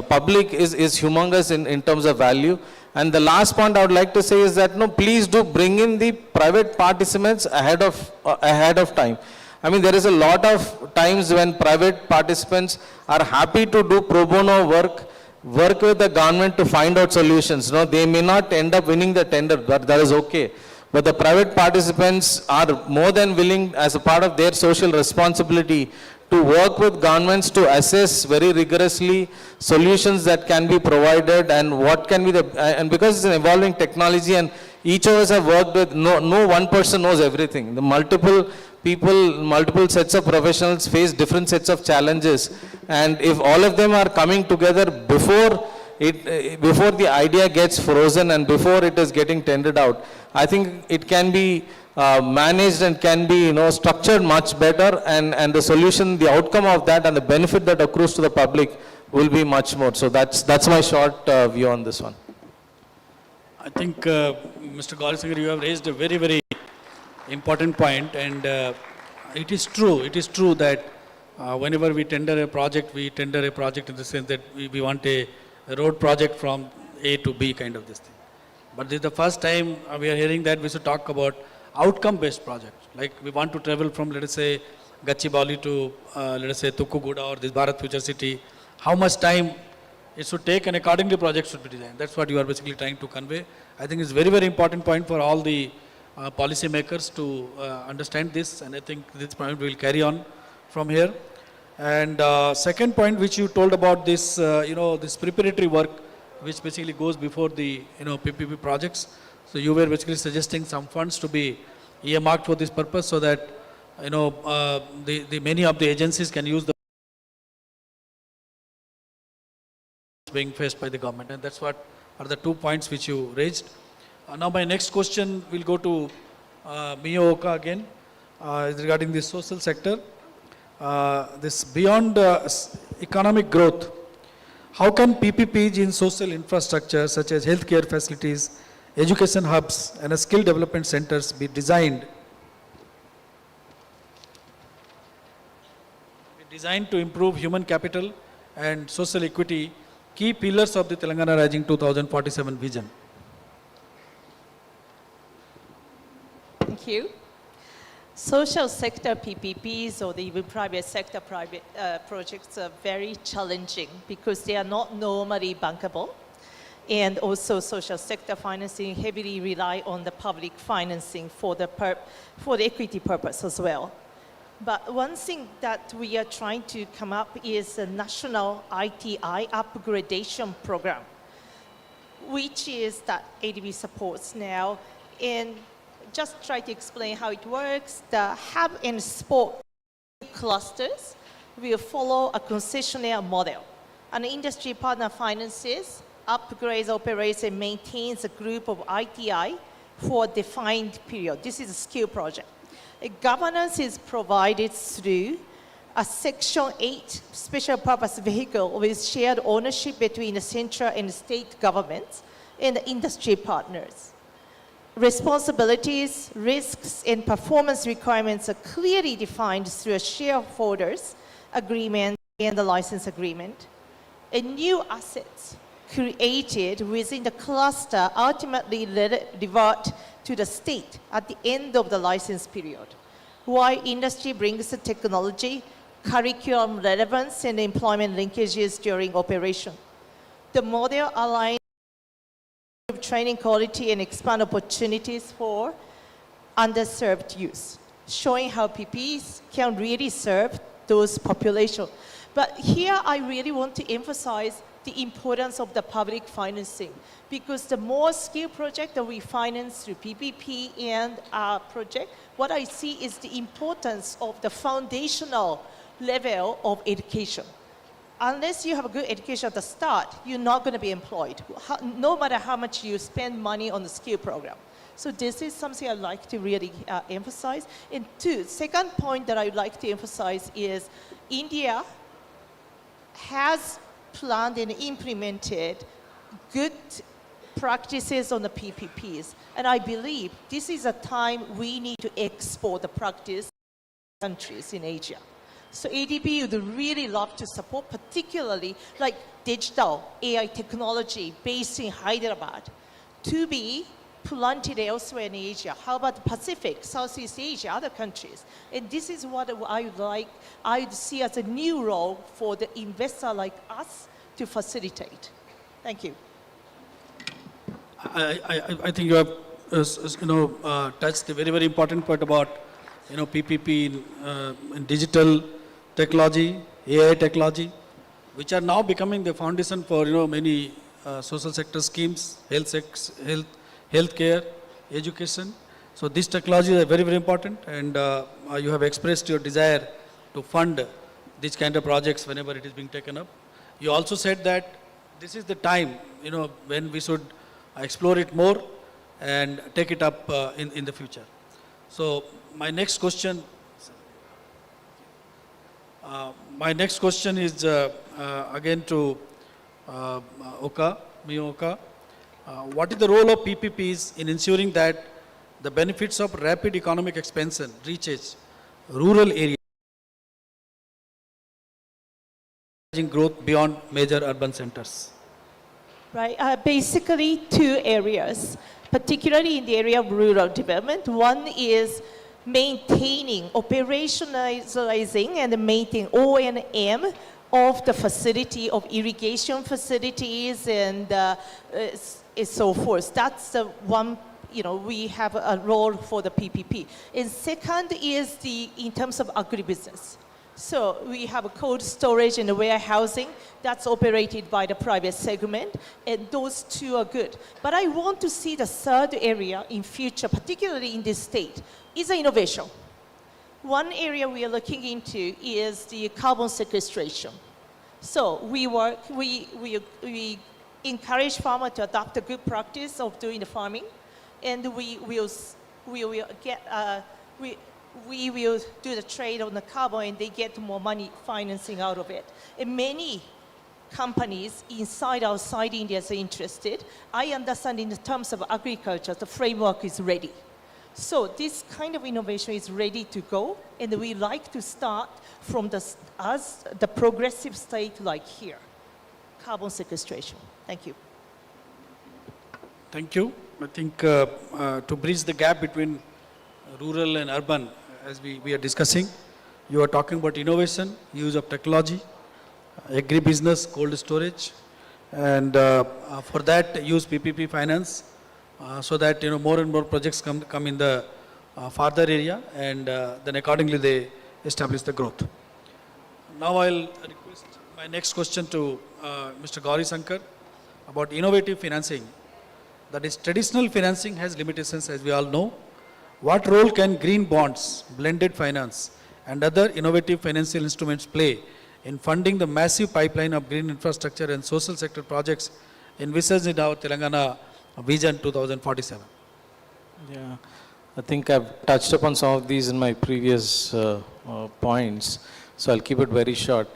public is humongous in terms of value. And the last point I would like to say is that, please do bring in the private participants ahead of time. I mean, there is a lot of times when private participants are happy to do pro bono work with the government to find out solutions. They may not end up winning the tender, but that is okay. But the private participants are more than willing, as a part of their social responsibility, to work with governments to assess very rigorously solutions that can be provided and what can be and because it's an evolving technology and each of us have worked with, no one person knows everything. The multiple people, multiple sets of professionals face different sets of challenges, and if all of them are coming together before the idea gets frozen and before it is getting tendered out, I think it can be managed and can be structured much better, and the solution, the outcome of that and the benefit that accrues to the public will be much more. So that's my short view on this one. I think Mr. Gaurisagar, you have raised a very, very important point, and it is true that whenever we tender a project in the sense that we want a road project from A to B kind of this thing. But this is the first time we are hearing that we should talk about outcome-based projects. Like we want to travel from, let us say, Gachibowli to, let us say, Tukkuguda or this Bharat Future City. How much time it should take and accordingly projects should be designed. That's what you are basically trying to convey. I think it's very, very important point for all the policy makers to understand this, and I think this point will carry on from here. And second point which you told about this, this preparatory work which basically goes before the, PPP projects. So you were basically suggesting some funds to be earmarked for this purpose so that, the many of the agencies can use the being faced by the government. And that's what are the 2 points which you raised. Now my next question will go to Miyoka again, regarding the social sector. This beyond economic growth, how can PPPs in social infrastructure such as healthcare facilities, education hubs and skill development centers be designed to improve human capital and social equity, key pillars of the Telangana Rising 2047 vision? Thank you. Social sector PPPs or the even private sector projects are very challenging because they are not normally bankable. And also social sector financing heavily rely on the public financing for the equity purpose as well. But one thing that we are trying to come up is a national ITI upgradation program, which is that ADB supports now. And just try to explain how it works. The hub and spoke clusters will follow a concessionaire model. An industry partner finances, upgrades, operates, and maintains a group of ITI for a defined period. This is a skill project. Governance is provided through a Section 8 special purpose vehicle with shared ownership between the central and state governments and the industry partners. Responsibilities, risks, and performance requirements are clearly defined through a shareholders agreement and the license agreement. And new assets created within the cluster ultimately revert to the state at the end of the license period, while industry brings the technology, curriculum relevance, and employment linkages during operation. The model aligns training quality and expand opportunities for underserved youth, showing how PPs can really serve those populations. But here I really want to emphasize the importance of the public financing, because the more skill project that we finance through PPP and our project, what I see is the importance of the foundational level of education. Unless you have a good education at the start, you're not going to be employed, no matter how much you spend money on the skill program. So this is something I'd like to really emphasize. And second point that I'd like to emphasize is India has planned and implemented good practices on the PPPs. And I believe this is a time we need to export the practice to countries in Asia. So ADB would really love to support, particularly like digital AI technology based in Hyderabad, to be planted elsewhere in Asia. How about the Pacific, Southeast Asia, other countries? And this is what I would see as a new role for the investor like us to facilitate. Thank you. I think you have touched a very, very important point about PPP in digital technology, AI technology, which are now becoming the foundation for many social sector schemes, healthcare, education. So these technologies are very, very important, and you have expressed your desire to fund these kind of projects whenever it is being taken up. You also said that this is the time when we should explore it more and take it up in the future. So my next question is again to Miyoka. What is the role of PPPs in ensuring that the benefits of rapid economic expansion reaches rural areas, growth beyond major urban centers? Right, basically two areas, particularly in the area of rural development. One is maintaining, operationalizing and maintaining O&M of the facility of irrigation facilities and so forth. That's the one, we have a role for the PPP. And second is in terms of agribusiness. So we have a cold storage and warehousing that's operated by the private segment, and those two are good. But I want to see the third area in future, particularly in this state, is innovation. One area we are looking into is the carbon sequestration. So we encourage farmers to adopt the good practice of doing the farming, and we will do the trade on the carbon, and they get more money financing out of it. And many companies inside, outside India are interested. I understand in terms of agriculture, the framework is ready. So this kind of innovation is ready to go, and we like to start from the progressive state like here, carbon sequestration. Thank you. Thank you. I think to bridge the gap between rural and urban, as we are discussing, you are talking about innovation, use of technology, agribusiness, cold storage, and for that use PPP finance, so that more and more projects come in the farther area, and then accordingly they establish the growth. Now I'll request my next question to Mr. Gauri Sankar about innovative financing. That is, traditional financing has limitations, as we all know. What role can green bonds, blended finance, and other innovative financial instruments play in funding the massive pipeline of green infrastructure and social sector projects envisaged in our Telangana Vision 2047? Yeah, I think I've touched upon some of these in my previous points, so I'll keep it very short.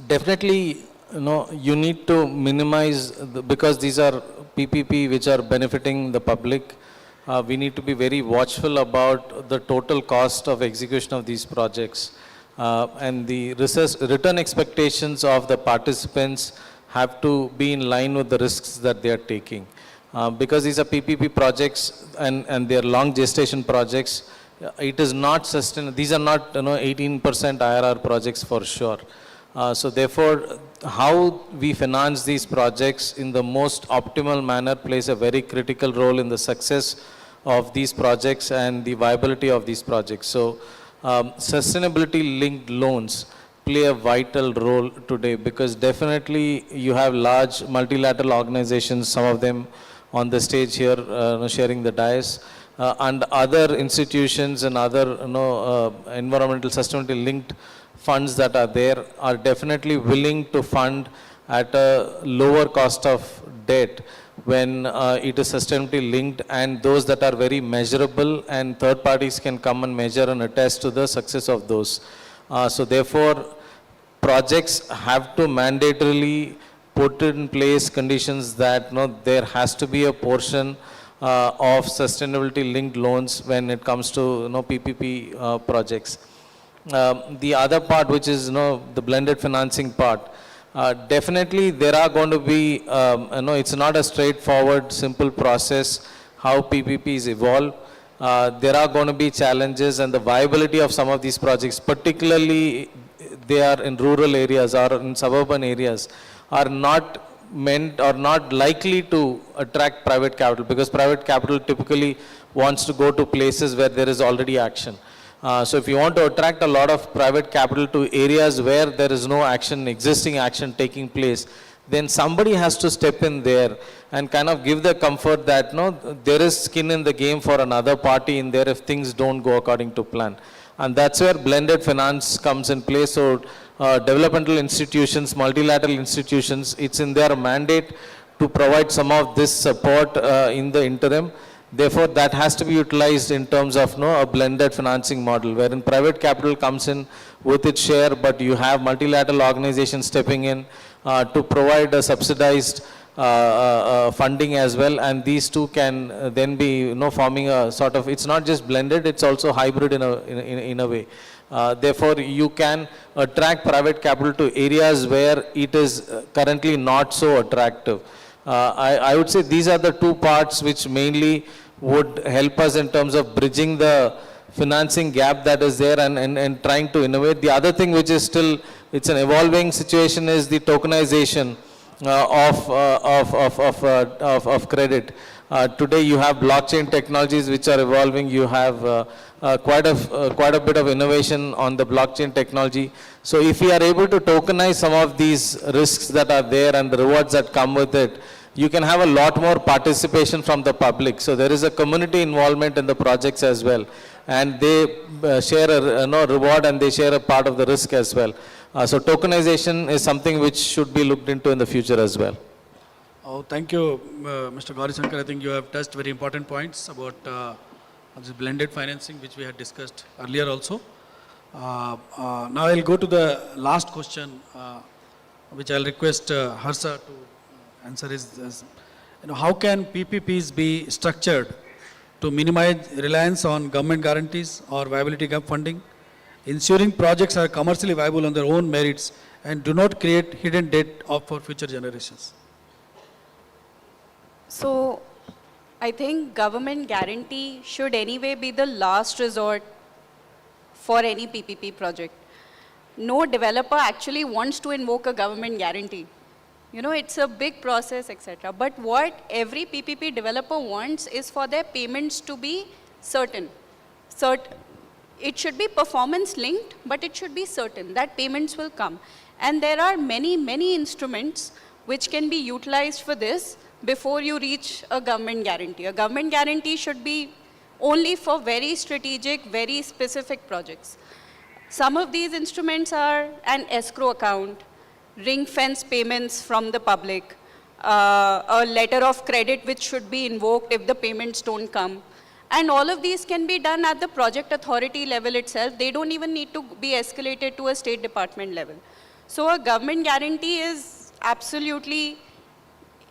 Definitely, you need to minimize, because these are PPP which are benefiting the public. We need to be very watchful about the total cost of execution of these projects, and the return expectations of the participants have to be in line with the risks that they are taking. Because these are PPP projects and they are long gestation projects, it is not sustainable. These are not 18% IRR projects for sure. So therefore, how we finance these projects in the most optimal manner plays a very critical role in the success of these projects and the viability of these projects. So sustainability linked loans play a vital role today, because definitely you have large multilateral organizations, some of them on the stage here sharing the dais, and other institutions and other environmental sustainability linked funds that are there are definitely willing to fund at a lower cost of debt when it is sustainability linked, and those that are very measurable, and third parties can come and measure and attest to the success of those. So therefore, projects have to mandatorily put in place conditions that there has to be a portion of sustainability linked loans when it comes to PPP projects. The other part, which is the blended financing part, definitely there are going to be it's not a straightforward simple process how PPPs evolve. There are going to be challenges, and the viability of some of these projects, particularly they are in rural areas or in suburban areas, are not meant or not likely to attract private capital, because private capital typically wants to go to places where there is already action. So if you want to attract a lot of private capital to areas where there is no action, existing action taking place, then somebody has to step in there and kind of give the comfort that there is skin in the game for another party in there if things don't go according to plan. And that's where blended finance comes in place. So developmental institutions, multilateral institutions, it's in their mandate to provide some of this support in the interim. Therefore, that has to be utilized in terms of a blended financing model, wherein private capital comes in with its share, but you have multilateral organizations stepping in to provide a subsidized funding as well, and these two can then be forming a sort of, it's not just blended, it's also hybrid in a way. Therefore, you can attract private capital to areas where it is currently not so attractive. I would say these are the two parts which mainly would help us in terms of bridging the financing gap that is there and trying to innovate. The other thing which is still, it's an evolving situation, is the tokenization of credit. Today you have blockchain technologies which are evolving. You have quite a bit of innovation on the blockchain technology. So if we are able to tokenize some of these risks that are there and the rewards that come with it, you can have a lot more participation from the public. So there is a community involvement in the projects as well, and they share a reward, and they share a part of the risk as well. So tokenization is something which should be looked into in the future as well. Oh, thank you, Mr. Gauri Shankar. I think you have touched very important points about this blended financing, which we had discussed earlier also. Now I'll go to the last question, which I'll request Harsha to answer is, how can PPPs be structured to minimize reliance on government guarantees or viability gap funding, ensuring projects are commercially viable on their own merits and do not create hidden debt for future generations? So, I think government guarantee should anyway be the last resort for any PPP project. No developer actually wants to invoke a government guarantee. You know, it's a big process, etc. But what every PPP developer wants is for their payments to be certain. It should be performance linked, but it should be certain that payments will come. And there are many, many instruments which can be utilized for this before you reach a government guarantee. A government guarantee should be only for very strategic, very specific projects. Some of these instruments are an escrow account, ring-fence payments from the public, a letter of credit which should be invoked if the payments don't come. And all of these can be done at the project authority level itself. They don't even need to be escalated to a state department level. So a government guarantee is absolutely,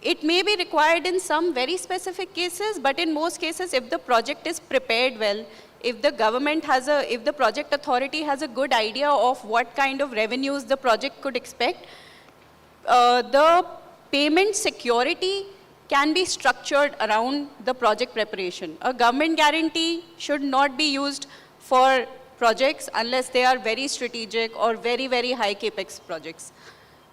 it may be required in some very specific cases, but in most cases, if the project is prepared well, if the government has if the project authority has a good idea of what kind of revenues the project could expect, the payment security can be structured around the project preparation. A government guarantee should not be used for projects unless they are very strategic or very, very high capex projects.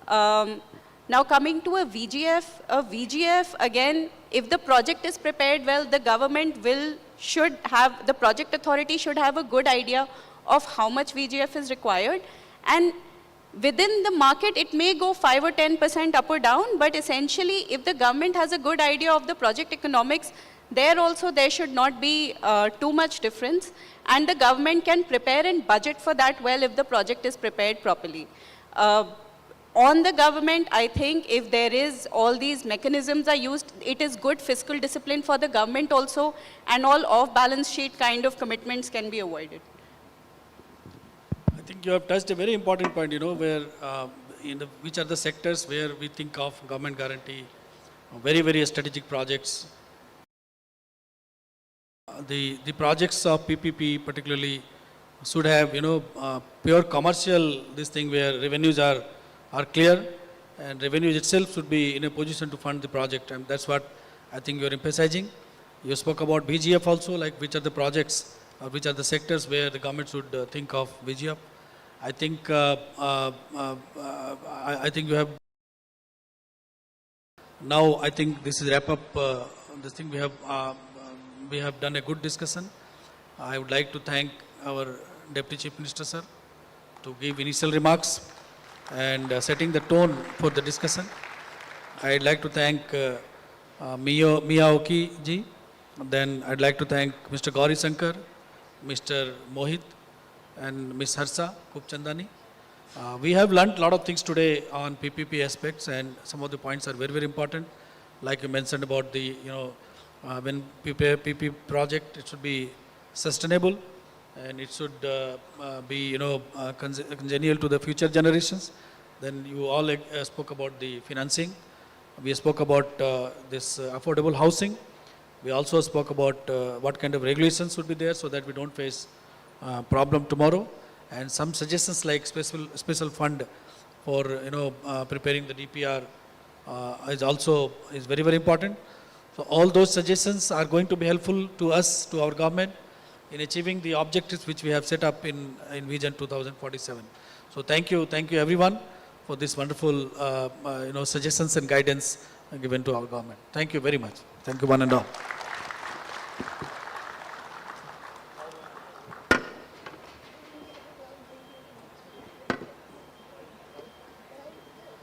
Now coming to a VGF, again, if the project is prepared well, the government the project authority should have a good idea of how much VGF is required. And within the market, it may go 5 or 10% up or down, but essentially, if the government has a good idea of the project economics, there should not be too much difference. And the government can prepare and budget for that well if the project is prepared properly. On the government, I think if there is all these mechanisms are used, it is good fiscal discipline for the government also, and all off-balance sheet kind of commitments can be avoided. I think you have touched a very important point, where which are the sectors where we think of government guarantee, very, very strategic projects. The projects of PPP particularly should have, pure commercial, this thing where revenues are clear, and revenues itself should be in a position to fund the project, and that's what I think you're emphasizing. You spoke about VGF also, like which are the projects, or which are the sectors where the government should think of VGF. I think I think you have now. I think this is wrap up this thing. We have done a good discussion. I would like to thank our Deputy Chief Minister, sir, to give initial remarks and setting the tone for the discussion. I'd like to thank Miyaoki ji. Then I'd like to thank Mr. Gauri Shankar, Mr. Mohit, and Ms. Harsha Kupchandani. We have learnt a lot of things today on PPP aspects, and some of the points are very, very important. Like you mentioned about the, when PPP project, it should be sustainable, and it should be, congenial to the future generations. Then you all spoke about the financing. We spoke about this affordable housing. We also spoke about what kind of regulations should be there so that we don't face problem tomorrow. And some suggestions like special fund for, preparing the DPR is very, very important. So all those suggestions are going to be helpful to us, to our government. in achieving the objectives which we have set up in Vision 2047. So thank you everyone for this wonderful suggestions and guidance given to our government. Thank you very much. Thank you one and all.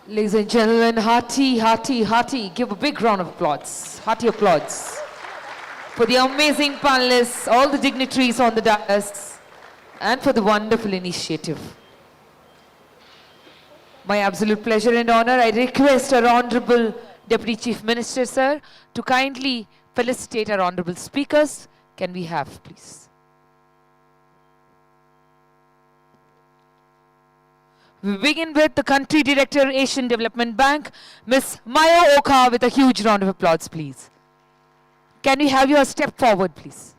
Ladies and gentlemen, hearty, give a big round of applause, hearty applause for the amazing panelists, all the dignitaries on the dais, and for the wonderful initiative. My absolute pleasure and honor, I request our Honorable Deputy Chief Minister, sir, to kindly felicitate our honorable speakers. Can we have, please? We begin with the Country Director, Asian Development Bank, Ms. Maya Oka, with a huge round of applause, please. Can we have you step forward, please?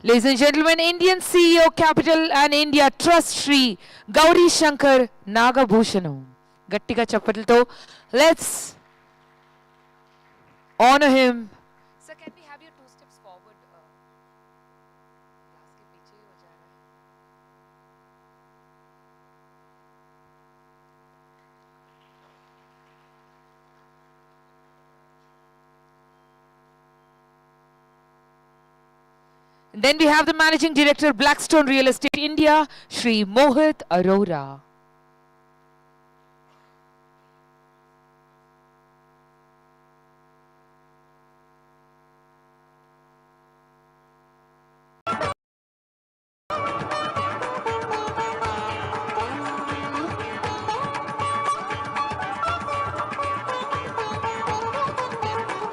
Ladies and gentlemen, Indian CEO Capital and India Trust Shri Gauri Shankar Nagabhushanam. Gattiga chappatlato, let's honor him. Sir, can we have your 2 steps forward? Then we have the Managing Director, Blackstone Real Estate India, Shri Mohit Arora.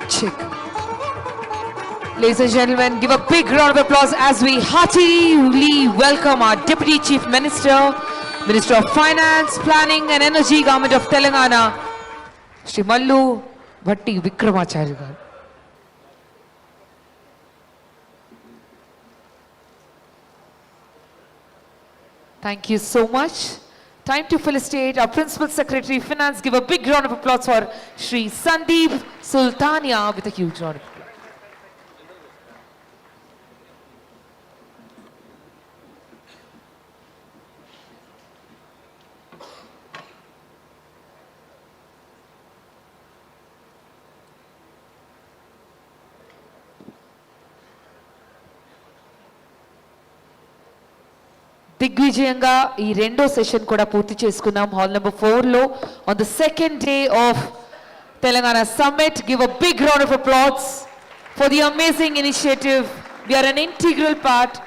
Check. Ladies and gentlemen, give a big round of applause as we heartily welcome our Deputy Chief Minister, Minister of Finance, Planning and Energy, Government of Telangana, Shri Mallu Bhatti Vikramarka. Thank you so much. Time to felicitate our Principal Secretary, Finance. Give a big round of applause for Shri Sandeep Sultania with a huge round of applause. దిగ్విజయంగా ఈ రెండో session కూడా పూర్తి చేసుకున్నాం hall number 4 లో on the second day of Telangana summit. Give a big round of applause for the amazing initiative. We are an integral part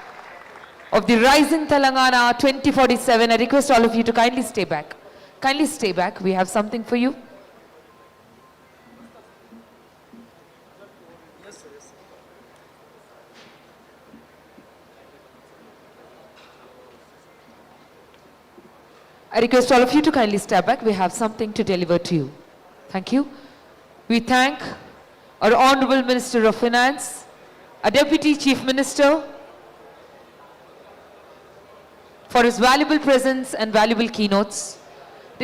of the rising Telangana 2047. I request all of you to kindly stay back. Kindly stay back. We have something for you. I request all of you to kindly step back. We have something to deliver to you. Thank you. We thank our Honorable Minister of Finance, our Deputy Chief Minister, for his valuable presence and valuable keynotes.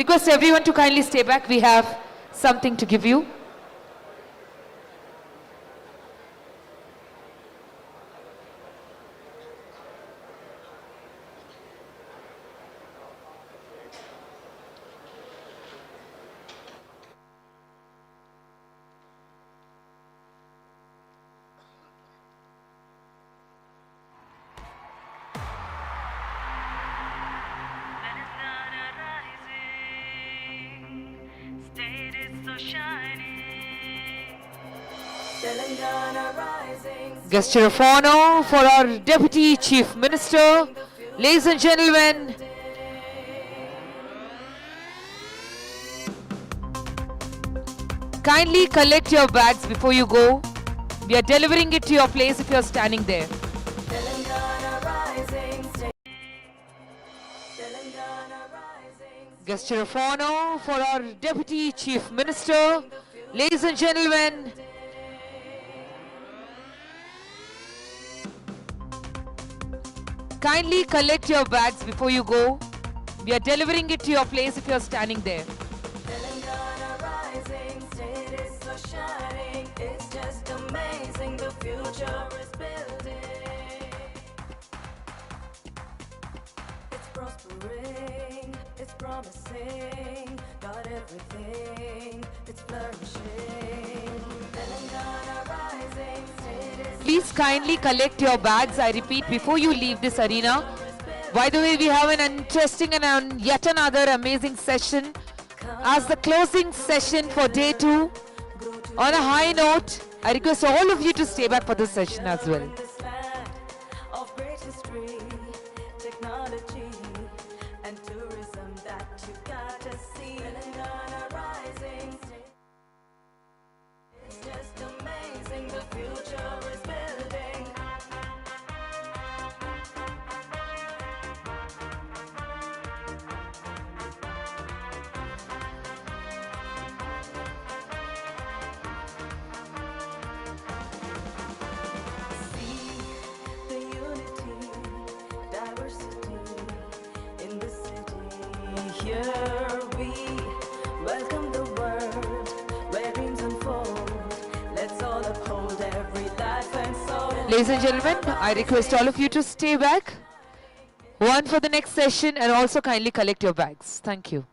Request everyone to kindly stay back. We have something to give you. Gesture of honor for our Deputy Chief Minister. Ladies and gentlemen, kindly collect your bags before you go. We are delivering it to your place if you are standing there. Gesture of honor for our Deputy Chief Minister. Ladies and gentlemen, kindly collect your bags before you go. We are delivering it to your place if you are standing there. Telangana rising, state is so shining. It's just amazing, the future is building. It's prospering, it's promising, got everything, it's flourishing. Telangana rising, state is Please kindly collect your bags, I repeat, before you leave this arena. By the way, we have an interesting and yet another amazing session as the closing session for day 2. On a high note, I request all of you to stay back for this session as well. this land of great history, technology, and tourism that you gotta see. Telangana rising, it's just amazing, the future is building. See the unity, diversity in the city. Here we welcome the world where dreams unfold. Let's all uphold every life and soul. Ladies and gentlemen, I request all of you to stay back. One for the next session and also kindly collect your bags. Thank you.